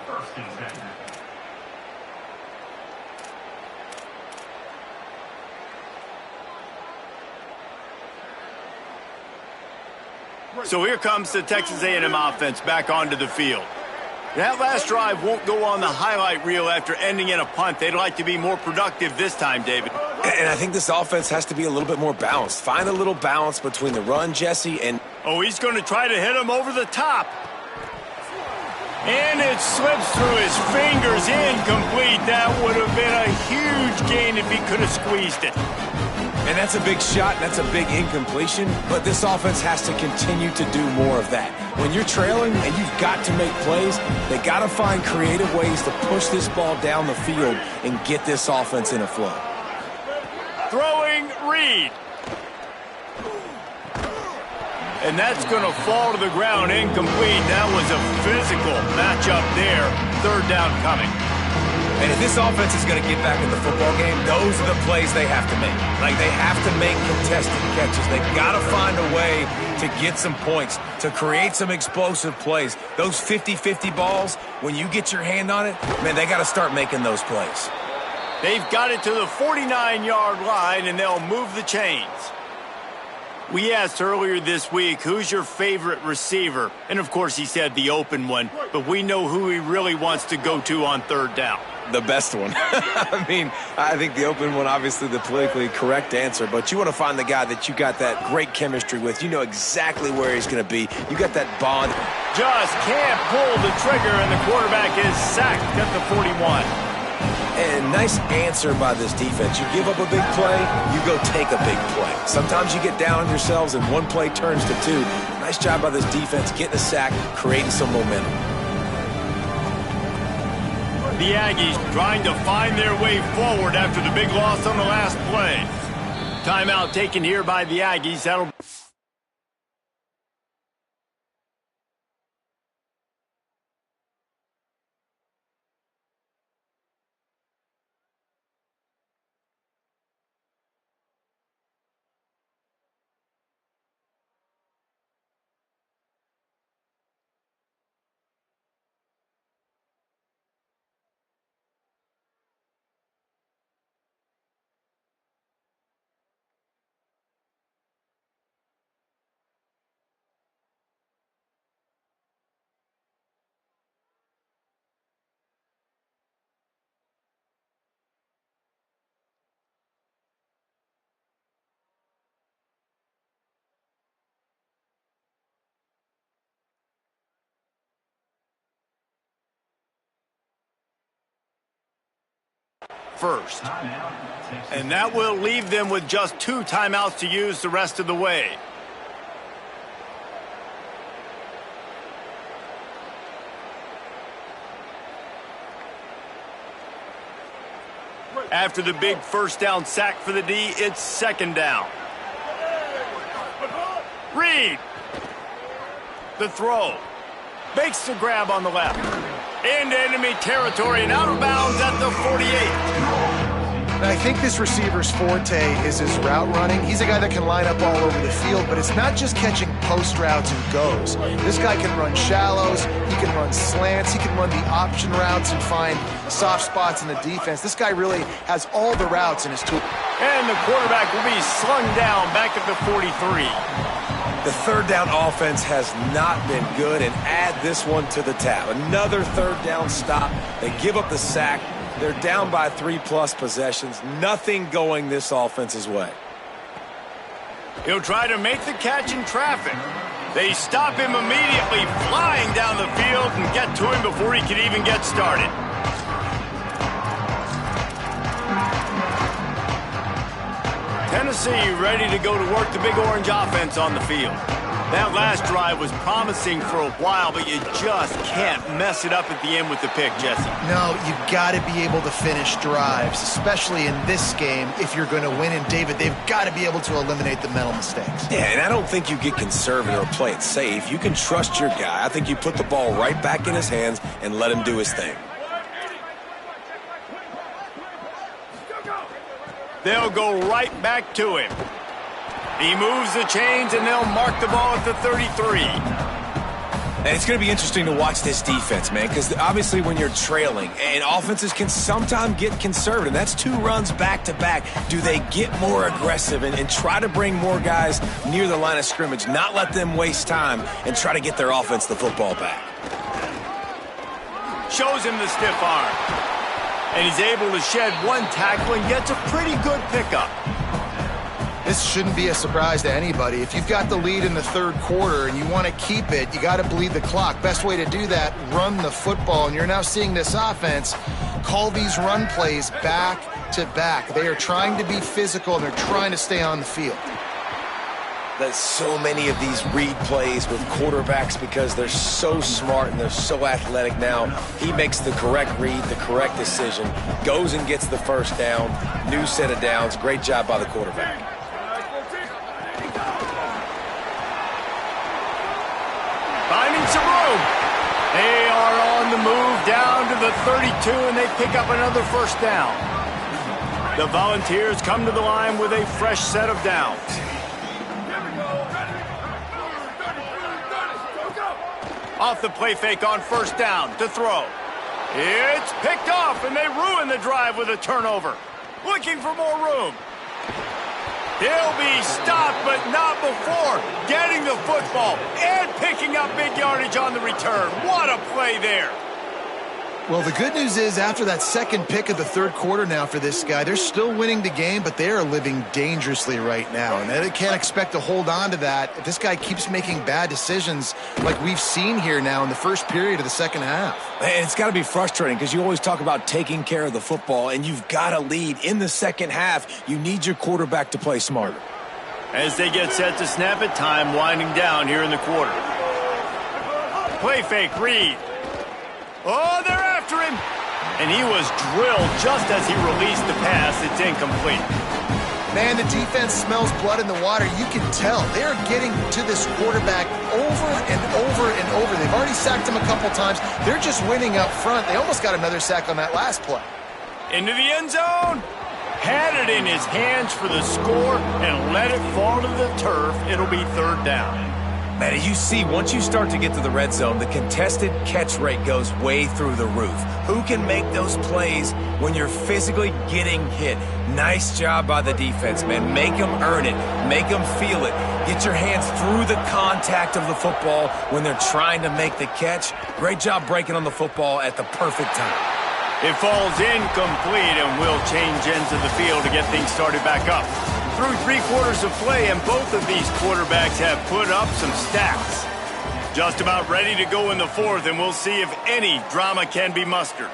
So here comes the Texas A&M offense back onto the field. That last drive won't go on the highlight reel after ending in a punt. They'd like to be more productive this time, David. And I think this offense has to be a little bit more balanced. Find a little balance between the run, Jesse, and... Oh, he's going to try to hit him over the top. And it slips through his fingers, incomplete. That would have been a huge gain if he could have squeezed it. And that's a big shot, and that's a big incompletion, but this offense has to continue to do more of that. When you're trailing and you've got to make plays, they got to find creative ways to push this ball down the field and get this offense in a flow. Throwing Reed. And that's going to fall to the ground, incomplete. That was a physical matchup there. 3rd down coming. And if this offense is going to get back in the football game, those are the plays they have to make. Like, they have to make contested catches. They've got to find a way to get some points, to create some explosive plays. Those 50-50 balls, when you get your hand on it, man, they got to start making those plays. They've got it to the 49-yard line, and they'll move the chains. We asked earlier this week, who's your favorite receiver? And, of course, he said the open one, but we know who he really wants to go to on 3rd down. The best one. I mean, I think the open one, obviously the politically correct answer, but you want to find the guy that you got that great chemistry with. You know exactly where he's going to be. You got that bond. Just can't pull the trigger, and the quarterback is sacked at the 41. And nice answer by this defense. You give up a big play, you go take a big play. Sometimes you get down on yourselves and one play turns to two. Nice job by this defense getting a sack, creating some momentum. The Aggies trying to find their way forward after the big loss on the last play. Timeout taken here by the Aggies. That'll... first. And that will leave them with just 2 timeouts to use the rest of the way. After the big first down sack for the D, it's second down. Reed. The throw. Makes the grab on the left. Into enemy territory and out of bounds at the 48. I think this receiver's forte is his route running. He's a guy that can line up all over the field, but it's not just catching post routes and goes. This guy can run shallows, he can run slants, he can run the option routes and find soft spots in the defense. This guy really has all the routes in his tool. And the quarterback will be slung down back at the 43. The third down offense has not been good, and add this one to the tab. Another third down stop. They give up the sack. They're down by 3+ possessions. Nothing going this offense's way. He'll try to make the catch in traffic. They stop him immediately, flying down the field and get to him before he can even get started. Tennessee ready to go to work the Big Orange offense on the field. That last drive was promising for a while, but you just can't mess it up at the end with the pick, Jesse. No, you've got to be able to finish drives, especially in this game if you're going to win. And, David, they've got to be able to eliminate the mental mistakes. Yeah, and I don't think you get conservative or play it safe. You can trust your guy. I think you put the ball right back in his hands and let him do his thing. They'll go right back to him. He moves the chains, and they'll mark the ball at the 33. And it's going to be interesting to watch this defense, man, because obviously when you're trailing, and offenses can sometimes get conservative. That's 2 runs back-to-back. Do they get more aggressive and try to bring more guys near the line of scrimmage, not let them waste time, and try to get their offense the football back? Shows him the stiff arm. And he's able to shed 1 tackle and gets a pretty good pickup. This shouldn't be a surprise to anybody. If you've got the lead in the third quarter and you want to keep it, you got to bleed the clock. Best way to do that, run the football. And you're now seeing this offense call these run plays back to back. They are trying to be physical, and they're trying to stay on the field. There's so many of these read plays with quarterbacks because they're so smart and they're so athletic now. He makes the correct read, the correct decision, goes and gets the first down, new set of downs. Great job by the quarterback. Finding some room. They are on the move down to the 32, and they pick up another first down. The Volunteers come to the line with a fresh set of downs. Off the play fake on first down to throw. It's picked off, and they ruin the drive with a turnover. Looking for more room. He'll be stopped, but not before getting the football and picking up big yardage on the return. What a play there. Well, the good news is after that second pick of the third quarter now for this guy, they're still winning the game, but they are living dangerously right now. And they can't expect to hold on to that if this guy keeps making bad decisions like we've seen here now in the first period of the second half. And it's got to be frustrating because you always talk about taking care of the football, and you've got to lead in the second half. You need your quarterback to play smarter. As they get set to snap it, time winding down here in the quarter. Play fake, Reed. Oh, they're after him. And he was drilled just as he released the pass. It's incomplete. Man, the defense smells blood in the water. You can tell. They're getting to this quarterback over and over and over. They've already sacked him a couple times. They're just winning up front. They almost got another sack on that last play. Into the end zone. Had it in his hands for the score and let it fall to the turf. It'll be third down. Man, as you see, once you start to get to the red zone, the contested catch rate goes way through the roof. Who can make those plays when you're physically getting hit? Nice job by the defense, man. Make them earn it. Make them feel it. Get your hands through the contact of the football when they're trying to make the catch. Great job breaking on the football at the perfect time. It falls incomplete and will change ends of the field to get things started back up. Through 3 quarters of play, and both of these quarterbacks have put up some stats. Just about ready to go in the fourth, and we'll see if any drama can be mustered.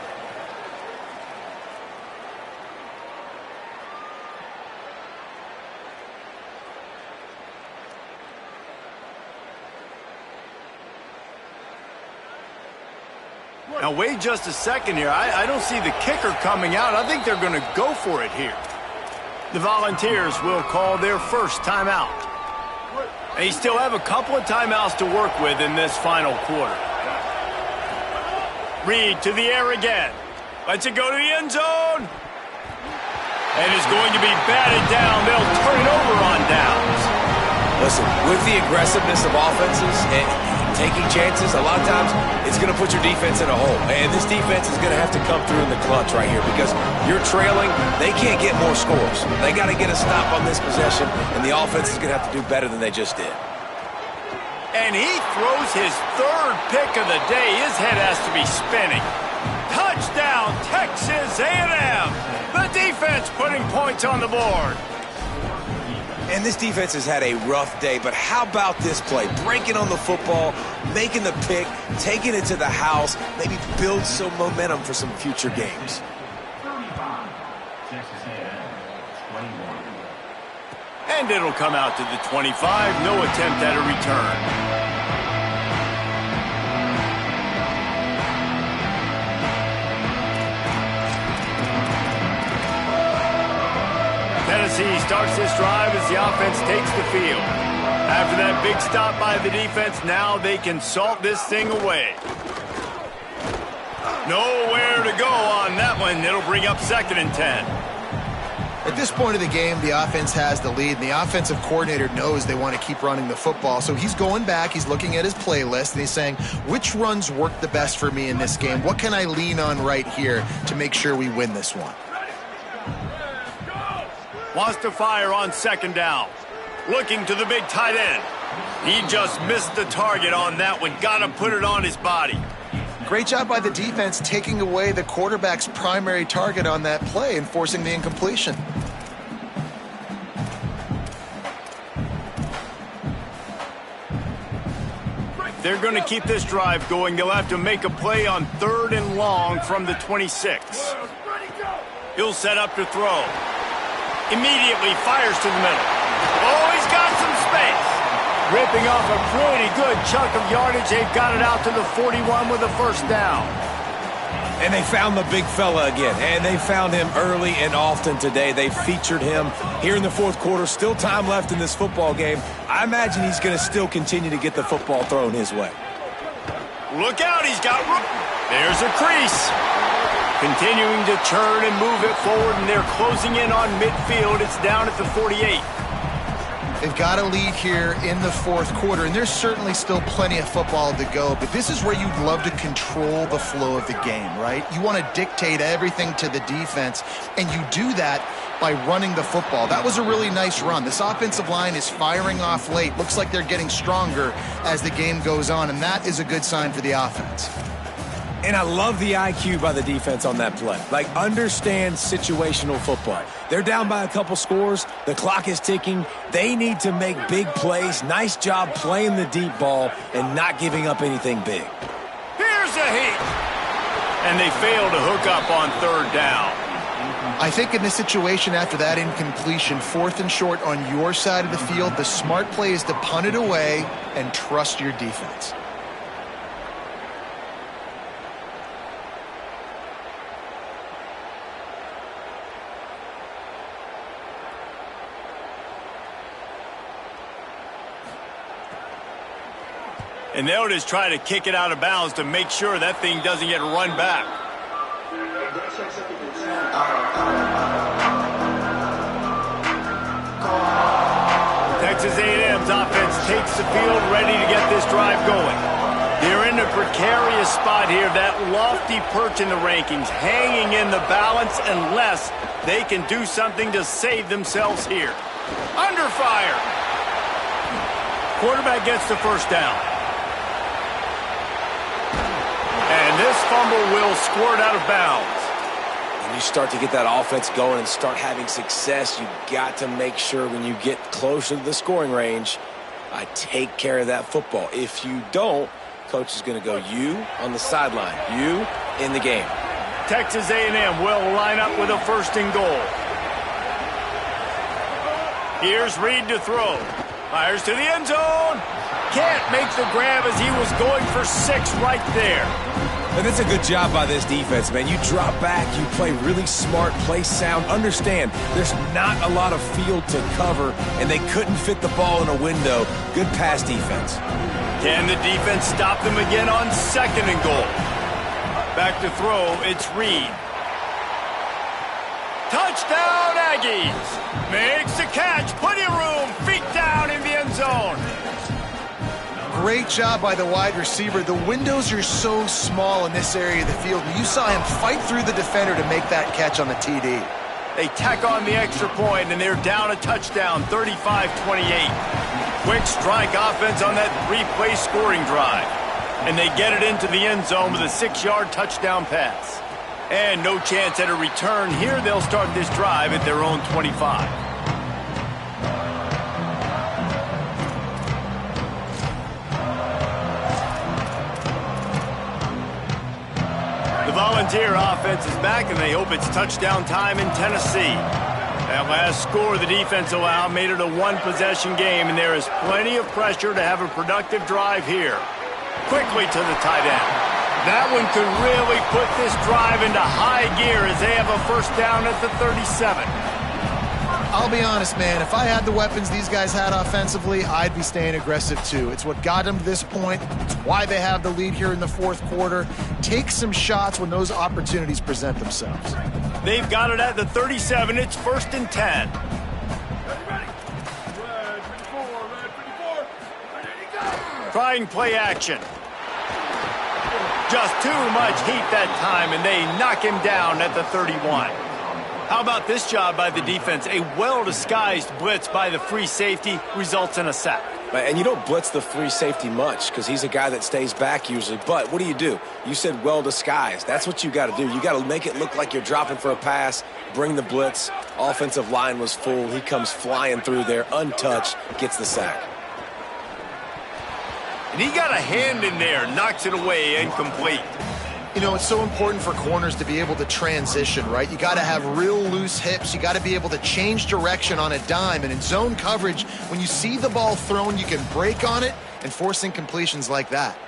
Now, wait just a second here. I don't see the kicker coming out. I think they're going to go for it here. The Volunteers will call their first timeout. They still have a couple of timeouts to work with in this final quarter. Reed to the air again. Lets it go to the end zone. And is going to be batted down. They'll turn it over on downs. Listen, with the aggressiveness of offenses and taking chances, a lot of times it's going to put your defense in a hole. And this defense is going to have to come through in the clutch right here because you're trailing. They can't get more scores. They got to get a stop on this possession, and the offense is going to have to do better than they just did. And he throws his third pick of the day. His head has to be spinning. Touchdown, Texas A&M. The defense putting points on the board. And this defense has had a rough day, but how about this play? Breaking on the football, making the pick, taking it to the house, maybe build some momentum for some future games. 35, Texas A&M, 21. And it'll come out to the 25. No attempt at a return. Tennessee starts this drive as the offense takes the field. After that big stop by the defense, now they can salt this thing away. Nowhere to go on that one. It'll bring up 2nd and 10. At this point of the game, the offense has the lead, and the offensive coordinator knows they want to keep running the football. So he's going back, he's looking at his playlist, and he's saying, which runs work the best for me in this game? What can I lean on right here to make sure we win this one? Wants to fire on 2nd down. Looking to the big tight end. He just missed the target on that one. Got to put it on his body. Great job by the defense taking away the quarterback's primary target on that play and forcing the incompletion. They're going to keep this drive going. They'll have to make a play on 3rd and long from the 26. He'll set up to throw. Immediately fires to the middle. Oh, he's got some space. Ripping off a pretty good chunk of yardage. They've got it out to the 41 with a 1st down. And they found the big fella again. And they found him early and often today. They featured him here in the 4th quarter. Still time left in this football game. I imagine he's going to still continue to get the football thrown his way. Look out, he's got room. There's a crease. Continuing to churn and move it forward, and they're closing in on midfield. It's down at the 48. They've got a lead here in the 4th quarter, and there's certainly still plenty of football to go, but this is where you'd love to control the flow of the game, right? You want to dictate everything to the defense, and you do that by running the football. That was a really nice run. This offensive line is firing off late. Looks like they're getting stronger as the game goes on, and that is a good sign for the offense. And I love the IQ by the defense on that play. Like, understand situational football. They're down by a couple scores. The clock is ticking. They need to make big plays. Nice job playing the deep ball and not giving up anything big. Here's a heat. And they fail to hook up on third down. I think in this situation after that incompletion, 4th and short on your side of the field, the smart play is to punt it away and trust your defense. And they'll just try to kick it out of bounds to make sure that thing doesn't get run back. Texas A&M's offense takes the field ready to get this drive going. They're in a precarious spot here, that lofty perch in the rankings, hanging in the balance unless they can do something to save themselves here. Under fire. Quarterback gets the first down. And this fumble will squirt out of bounds. When you start to get that offense going and start having success, you got to make sure when you get closer to the scoring range, I take care of that football. If you don't, coach is going to go you on the sideline, you in the game. Texas A&M will line up with a 1st and goal. Here's Reed to throw. Fires to the end zone. Can't make the grab as he was going for 6 right there. And that's a good job by this defense, man. You drop back, you play really smart, play sound. Understand, there's not a lot of field to cover, and they couldn't fit the ball in a window. Good pass defense. Can the defense stop them again on 2nd and goal? Back to throw, it's Reed. Touchdown, Aggies! Makes the catch, plenty of room, feet down in the end zone. Great job by the wide receiver. The windows are so small in this area of the field. You saw him fight through the defender to make that catch on the TD. They tack on the extra point, and they're down a touchdown, 35-28. Quick strike offense on that 3-play scoring drive. And they get it into the end zone with a 6-yard touchdown pass. And no chance at a return here. They'll start this drive at their own 25. Volunteer offense is back, and they hope it's touchdown time in Tennessee. That last score the defense allowed made it a 1-possession game, and there is plenty of pressure to have a productive drive here. Quickly to the tight end. That one could really put this drive into high gear as they have a 1st down at the 37. I'll be honest, man, if I had the weapons these guys had offensively, I'd be staying aggressive too. It's what got them to this point. It's why they have the lead here in the 4th quarter. Take some shots when those opportunities present themselves. They've got it at the 37. It's 1st and 10. Trying play action. Just too much heat that time, and they knock him down at the 31. How about this job by the defense? A well-disguised blitz by the free safety results in a sack. And you don't blitz the free safety much because he's a guy that stays back usually. But what do? You said well-disguised. That's what you got to do. You got to make it look like you're dropping for a pass, bring the blitz. Offensive line was full. He comes flying through there, untouched, gets the sack. And he got a hand in there, knocks it away, incomplete. You know, it's so important for corners to be able to transition, right? You got to have real loose hips. You got to be able to change direction on a dime. And in zone coverage, when you see the ball thrown, you can break on it and force incompletions like that.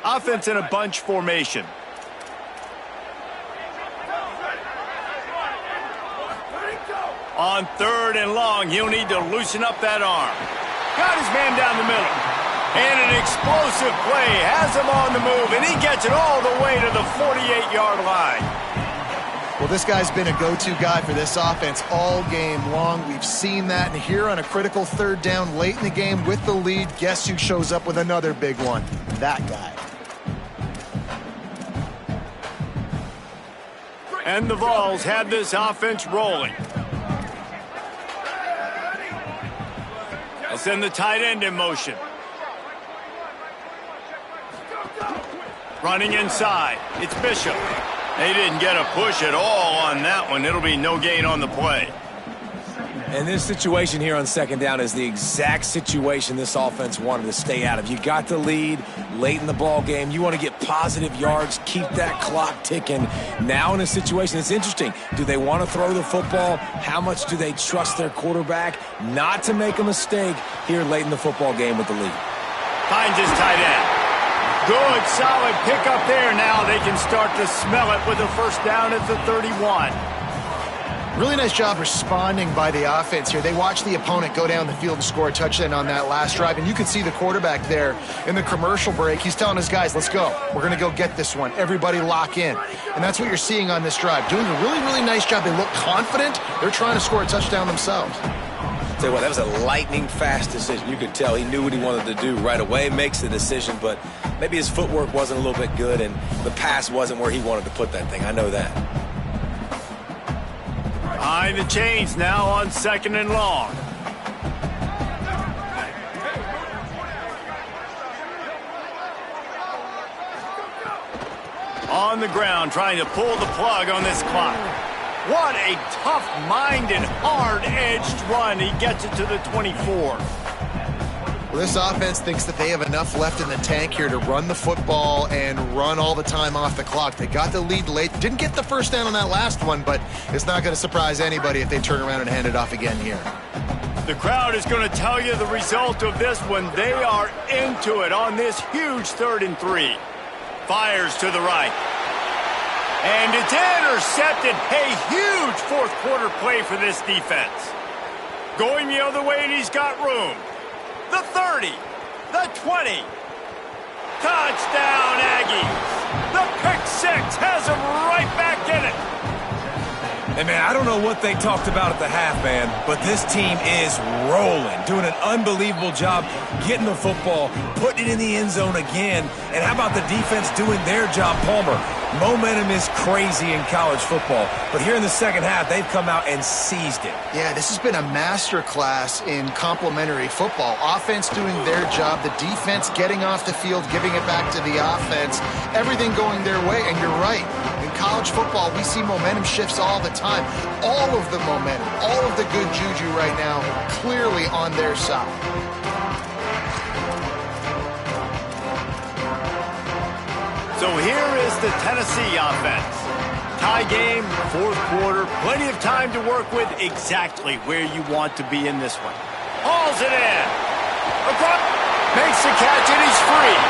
Offense in a bunch formation. On 3rd and long, he'll need to loosen up that arm. Got his man down the middle. And an explosive play has him on the move, and he gets it all the way to the 48-yard line. Well, this guy's been a go-to guy for this offense all game long. We've seen that, and here on a critical 3rd down late in the game with the lead, guess who shows up with another big one? That guy. And the Vols have this offense rolling. They'll send the tight end in motion. Running inside. It's Bishop. They didn't get a push at all on that one. It'll be no gain on the play. And this situation here on second down is the exact situation this offense wanted to stay out of. You got the lead late in the ball game. You want to get positive yards, keep that clock ticking. Now in a situation, it's interesting. Do they want to throw the football? How much do they trust their quarterback not to make a mistake here late in the football game with the lead? Finds his tight end. Good, solid pickup there. Now they can start to smell it with a first down at the 31. Really nice job responding by the offense here. They watched the opponent go down the field and score a touchdown on that last drive, and you could see the quarterback there in the commercial break. He's telling his guys, let's go. We're going to go get this one. Everybody lock in. And that's what you're seeing on this drive. Doing a really, really nice job. They look confident. They're trying to score a touchdown themselves. Tell you what, that was a lightning-fast decision. You could tell he knew what he wanted to do right away, makes the decision, but maybe his footwork wasn't a little bit good, and the pass wasn't where he wanted to put that thing. I know that. Behind the chains now on second and long. On the ground, trying to pull the plug on this clock. What a tough-minded, hard-edged run. He gets it to the 24. Well, this offense thinks that they have enough left in the tank here to run the football and run all the time off the clock. They got the lead late. Didn't get the first down on that last one, but it's not going to surprise anybody if they turn around and hand it off again here. The crowd is going to tell you the result of this one. They are into it on this huge 3rd and 3. Fires to the right. And it's intercepted. A huge fourth quarter play for this defense. Going the other way, and he's got room. The 30, the 20. Touchdown, Aggies. The pick six has them right back in it. Hey, man, I don't know what they talked about at the half, man, but this team is rolling, doing an unbelievable job getting the football, putting it in the end zone again. And how about the defense doing their job, Palmer? Momentum is crazy in college football, but here in the second half, they've come out and seized it. Yeah, this has been a masterclass in complementary football. Offense doing their job, the defense getting off the field, giving it back to the offense, everything going their way, and you're right. In college football, we see momentum shifts all the time. All of the momentum, all of the good juju right now, clearly on their side. So here is the Tennessee offense. Tie game, fourth quarter, plenty of time to work with, exactly where you want to be in this one. Hauls it in. Across, makes the catch, and he's free.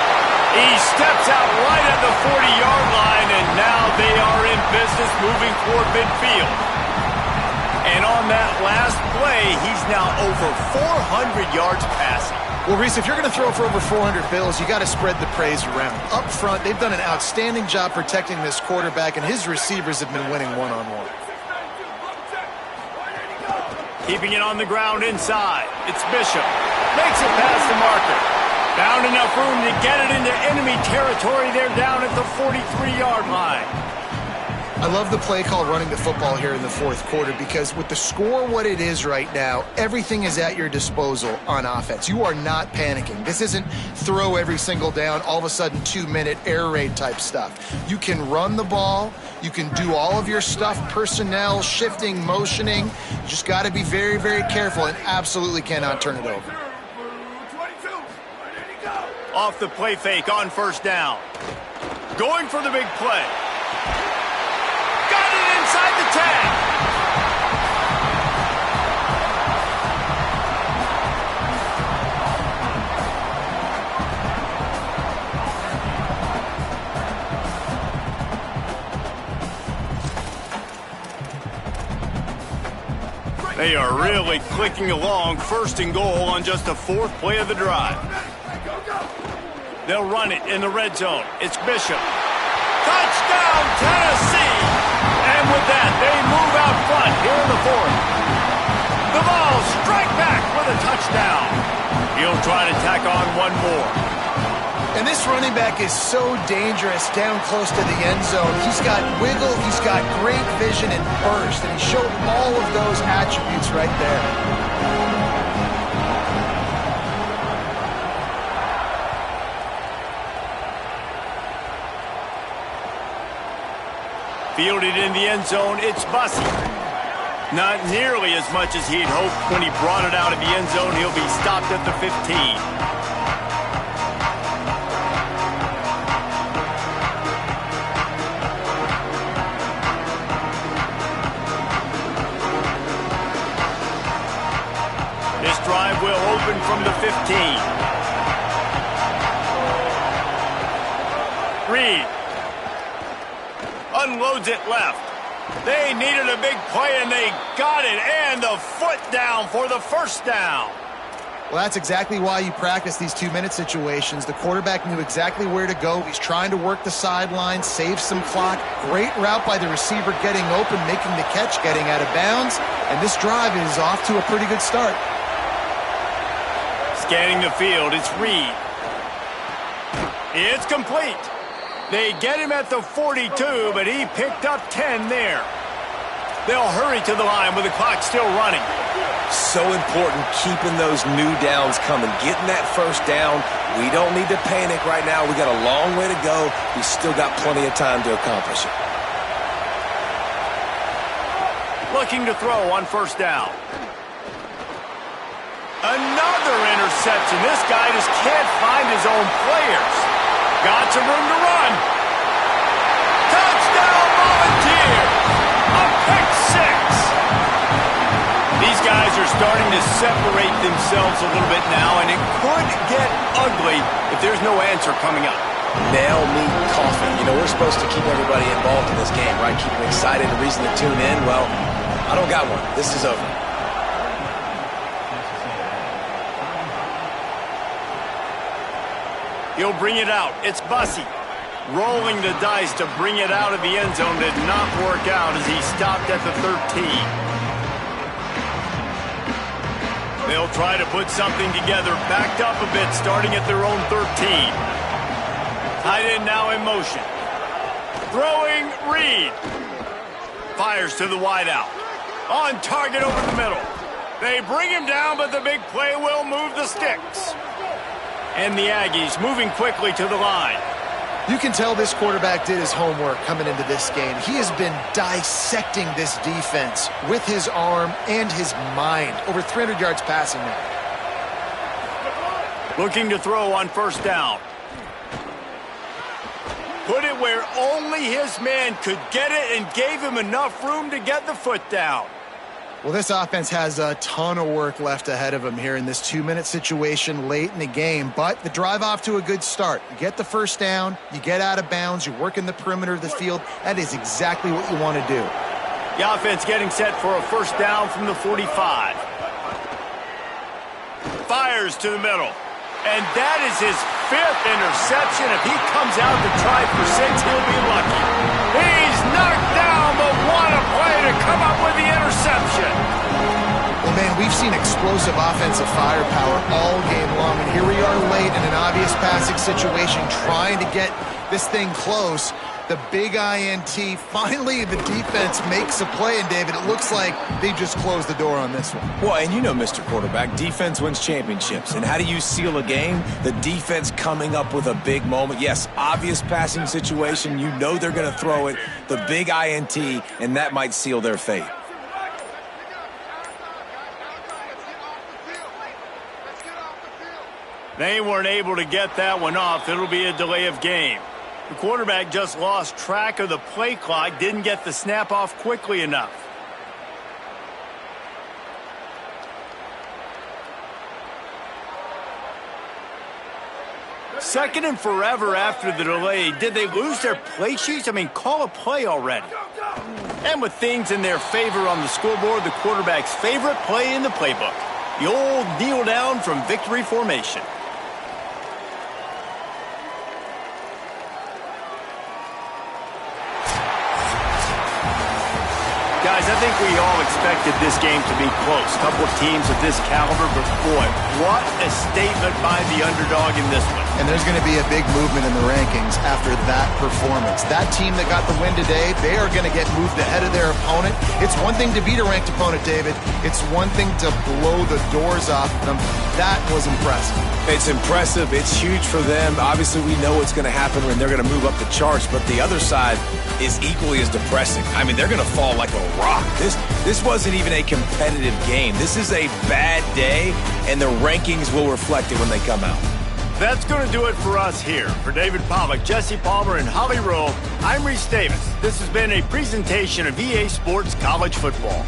He steps out right at the 40-yard line, and now they are in business moving toward midfield. And on that last play, he's now over 400 yards passing. Well, Reese, if you're going to throw for over 400 bills, you got to spread the praise around. Up front, they've done an outstanding job protecting this quarterback, and his receivers have been winning one-on-one. Keeping it on the ground inside. It's Bishop. Makes it past the marker. Found enough room to get it into enemy territory. They're down at the 43-yard line. I love the play call running the football here in the fourth quarter because with the score what it is right now, everything is at your disposal on offense. You are not panicking. This isn't throw every single down, all of a sudden 2-minute air raid type stuff. You can run the ball. You can do all of your stuff, personnel, shifting, motioning. You just got to be very, very careful and absolutely cannot turn it over. Off the play fake on first down. Going for the big play. Got it inside the 10. They are really clicking along. First and goal on just the fourth play of the drive. They'll run it in the red zone. It's Bishop. Touchdown, Tennessee! And with that, they move out front here in the fourth. The ball strike back with a touchdown. He'll try to tack on one more. And this running back is so dangerous down close to the end zone. He's got wiggle, he's got great vision and burst, and he showed all of those attributes right there. Fielded in the end zone, it's Bussey. Not nearly as much as he'd hoped when he brought it out of the end zone. He'll be stopped at the 15. Drive will open from the 15. Reed unloads it left. They needed a big play, and they got it, and the foot down for the first down. Well, that's exactly why you practice these 2-minute situations. The quarterback knew exactly where to go. He's trying to work the sideline, save some clock. Great route by the receiver getting open, making the catch, getting out of bounds. And this drive is off to a pretty good start. Scanning the field, it's Reed. It's complete. They get him at the 42, but he picked up 10 there. They'll hurry to the line with the clock still running. So important keeping those new downs coming, getting that first down. We don't need to panic right now. We got a long way to go. We still got plenty of time to accomplish it. Looking to throw on first down. Another interception. This guy just can't find his own players. Got some room to run. Touchdown Volunteers! A pick six. These guys are starting to separate themselves a little bit now, and it could get ugly if there's no answer coming up. Nail, meat, coffee. You know, we're supposed to keep everybody involved in this game, right? Keep them excited, a reason to tune in. Well, I don't got one. This is over. He'll bring it out. It's Bussey. Rolling the dice to bring it out of the end zone did not work out as he stopped at the 13. They'll try to put something together, backed up a bit, starting at their own 13. Tight end now in motion. Throwing Reed. Fires to the wideout. On target over the middle. They bring him down, but the big play will move the sticks. And the Aggies moving quickly to the line. You can tell this quarterback did his homework coming into this game. He has been dissecting this defense with his arm and his mind. Over 300 yards passing now. Looking to throw on first down. Put it where only his man could get it and gave him enough room to get the foot down. Well, this offense has a ton of work left ahead of them here in this 2-minute situation late in the game, but the drive off to a good start. You get the first down, you get out of bounds, you're working the perimeter of the field. That is exactly what you want to do. The offense getting set for a first down from the 45. Fires to the middle. And that is his 5th interception. If he comes out to try for 6, he'll be lucky. He's knocked down, but what a play to come up with the interception. Well, man, we've seen explosive offensive firepower all game long, and here we are late in an obvious passing situation trying to get this thing close. The big INT. Finally, the defense makes a play, and David, it looks like they just closed the door on this one. Well, and you know, Mr. Quarterback, defense wins championships. And how do you seal a game? The defense coming up with a big moment. Yes, obvious passing situation. You know they're going to throw it. The big INT, and that might seal their fate. They weren't able to get that one off. It'll be a delay of game. The quarterback just lost track of the play clock, didn't get the snap off quickly enough. Second and forever after the delay. Did they lose their play sheets? I mean, call a play already. And with things in their favor on the scoreboard, the quarterback's favorite play in the playbook. The old kneel down from victory formation. Guys, I think we all expected this game to be close. A couple of teams of this caliber, but boy, what a statement by the underdog in this one. And there's going to be a big movement in the rankings after that performance. That team that got the win today, they are going to get moved ahead of their opponent. It's one thing to beat a ranked opponent, David. It's one thing to blow the doors off them. That was impressive. It's impressive. It's huge for them. Obviously, we know what's going to happen when they're going to move up the charts, but the other side is equally as depressing. I mean, they're going to fall like a rock. This wasn't even a competitive game. This is a bad day, and the rankings will reflect it when they come out. That's going to do it for us here. For David Pollack, Jesse Palmer, and Holly Rowe, I'm Reese Davis. This has been a presentation of EA Sports College Football.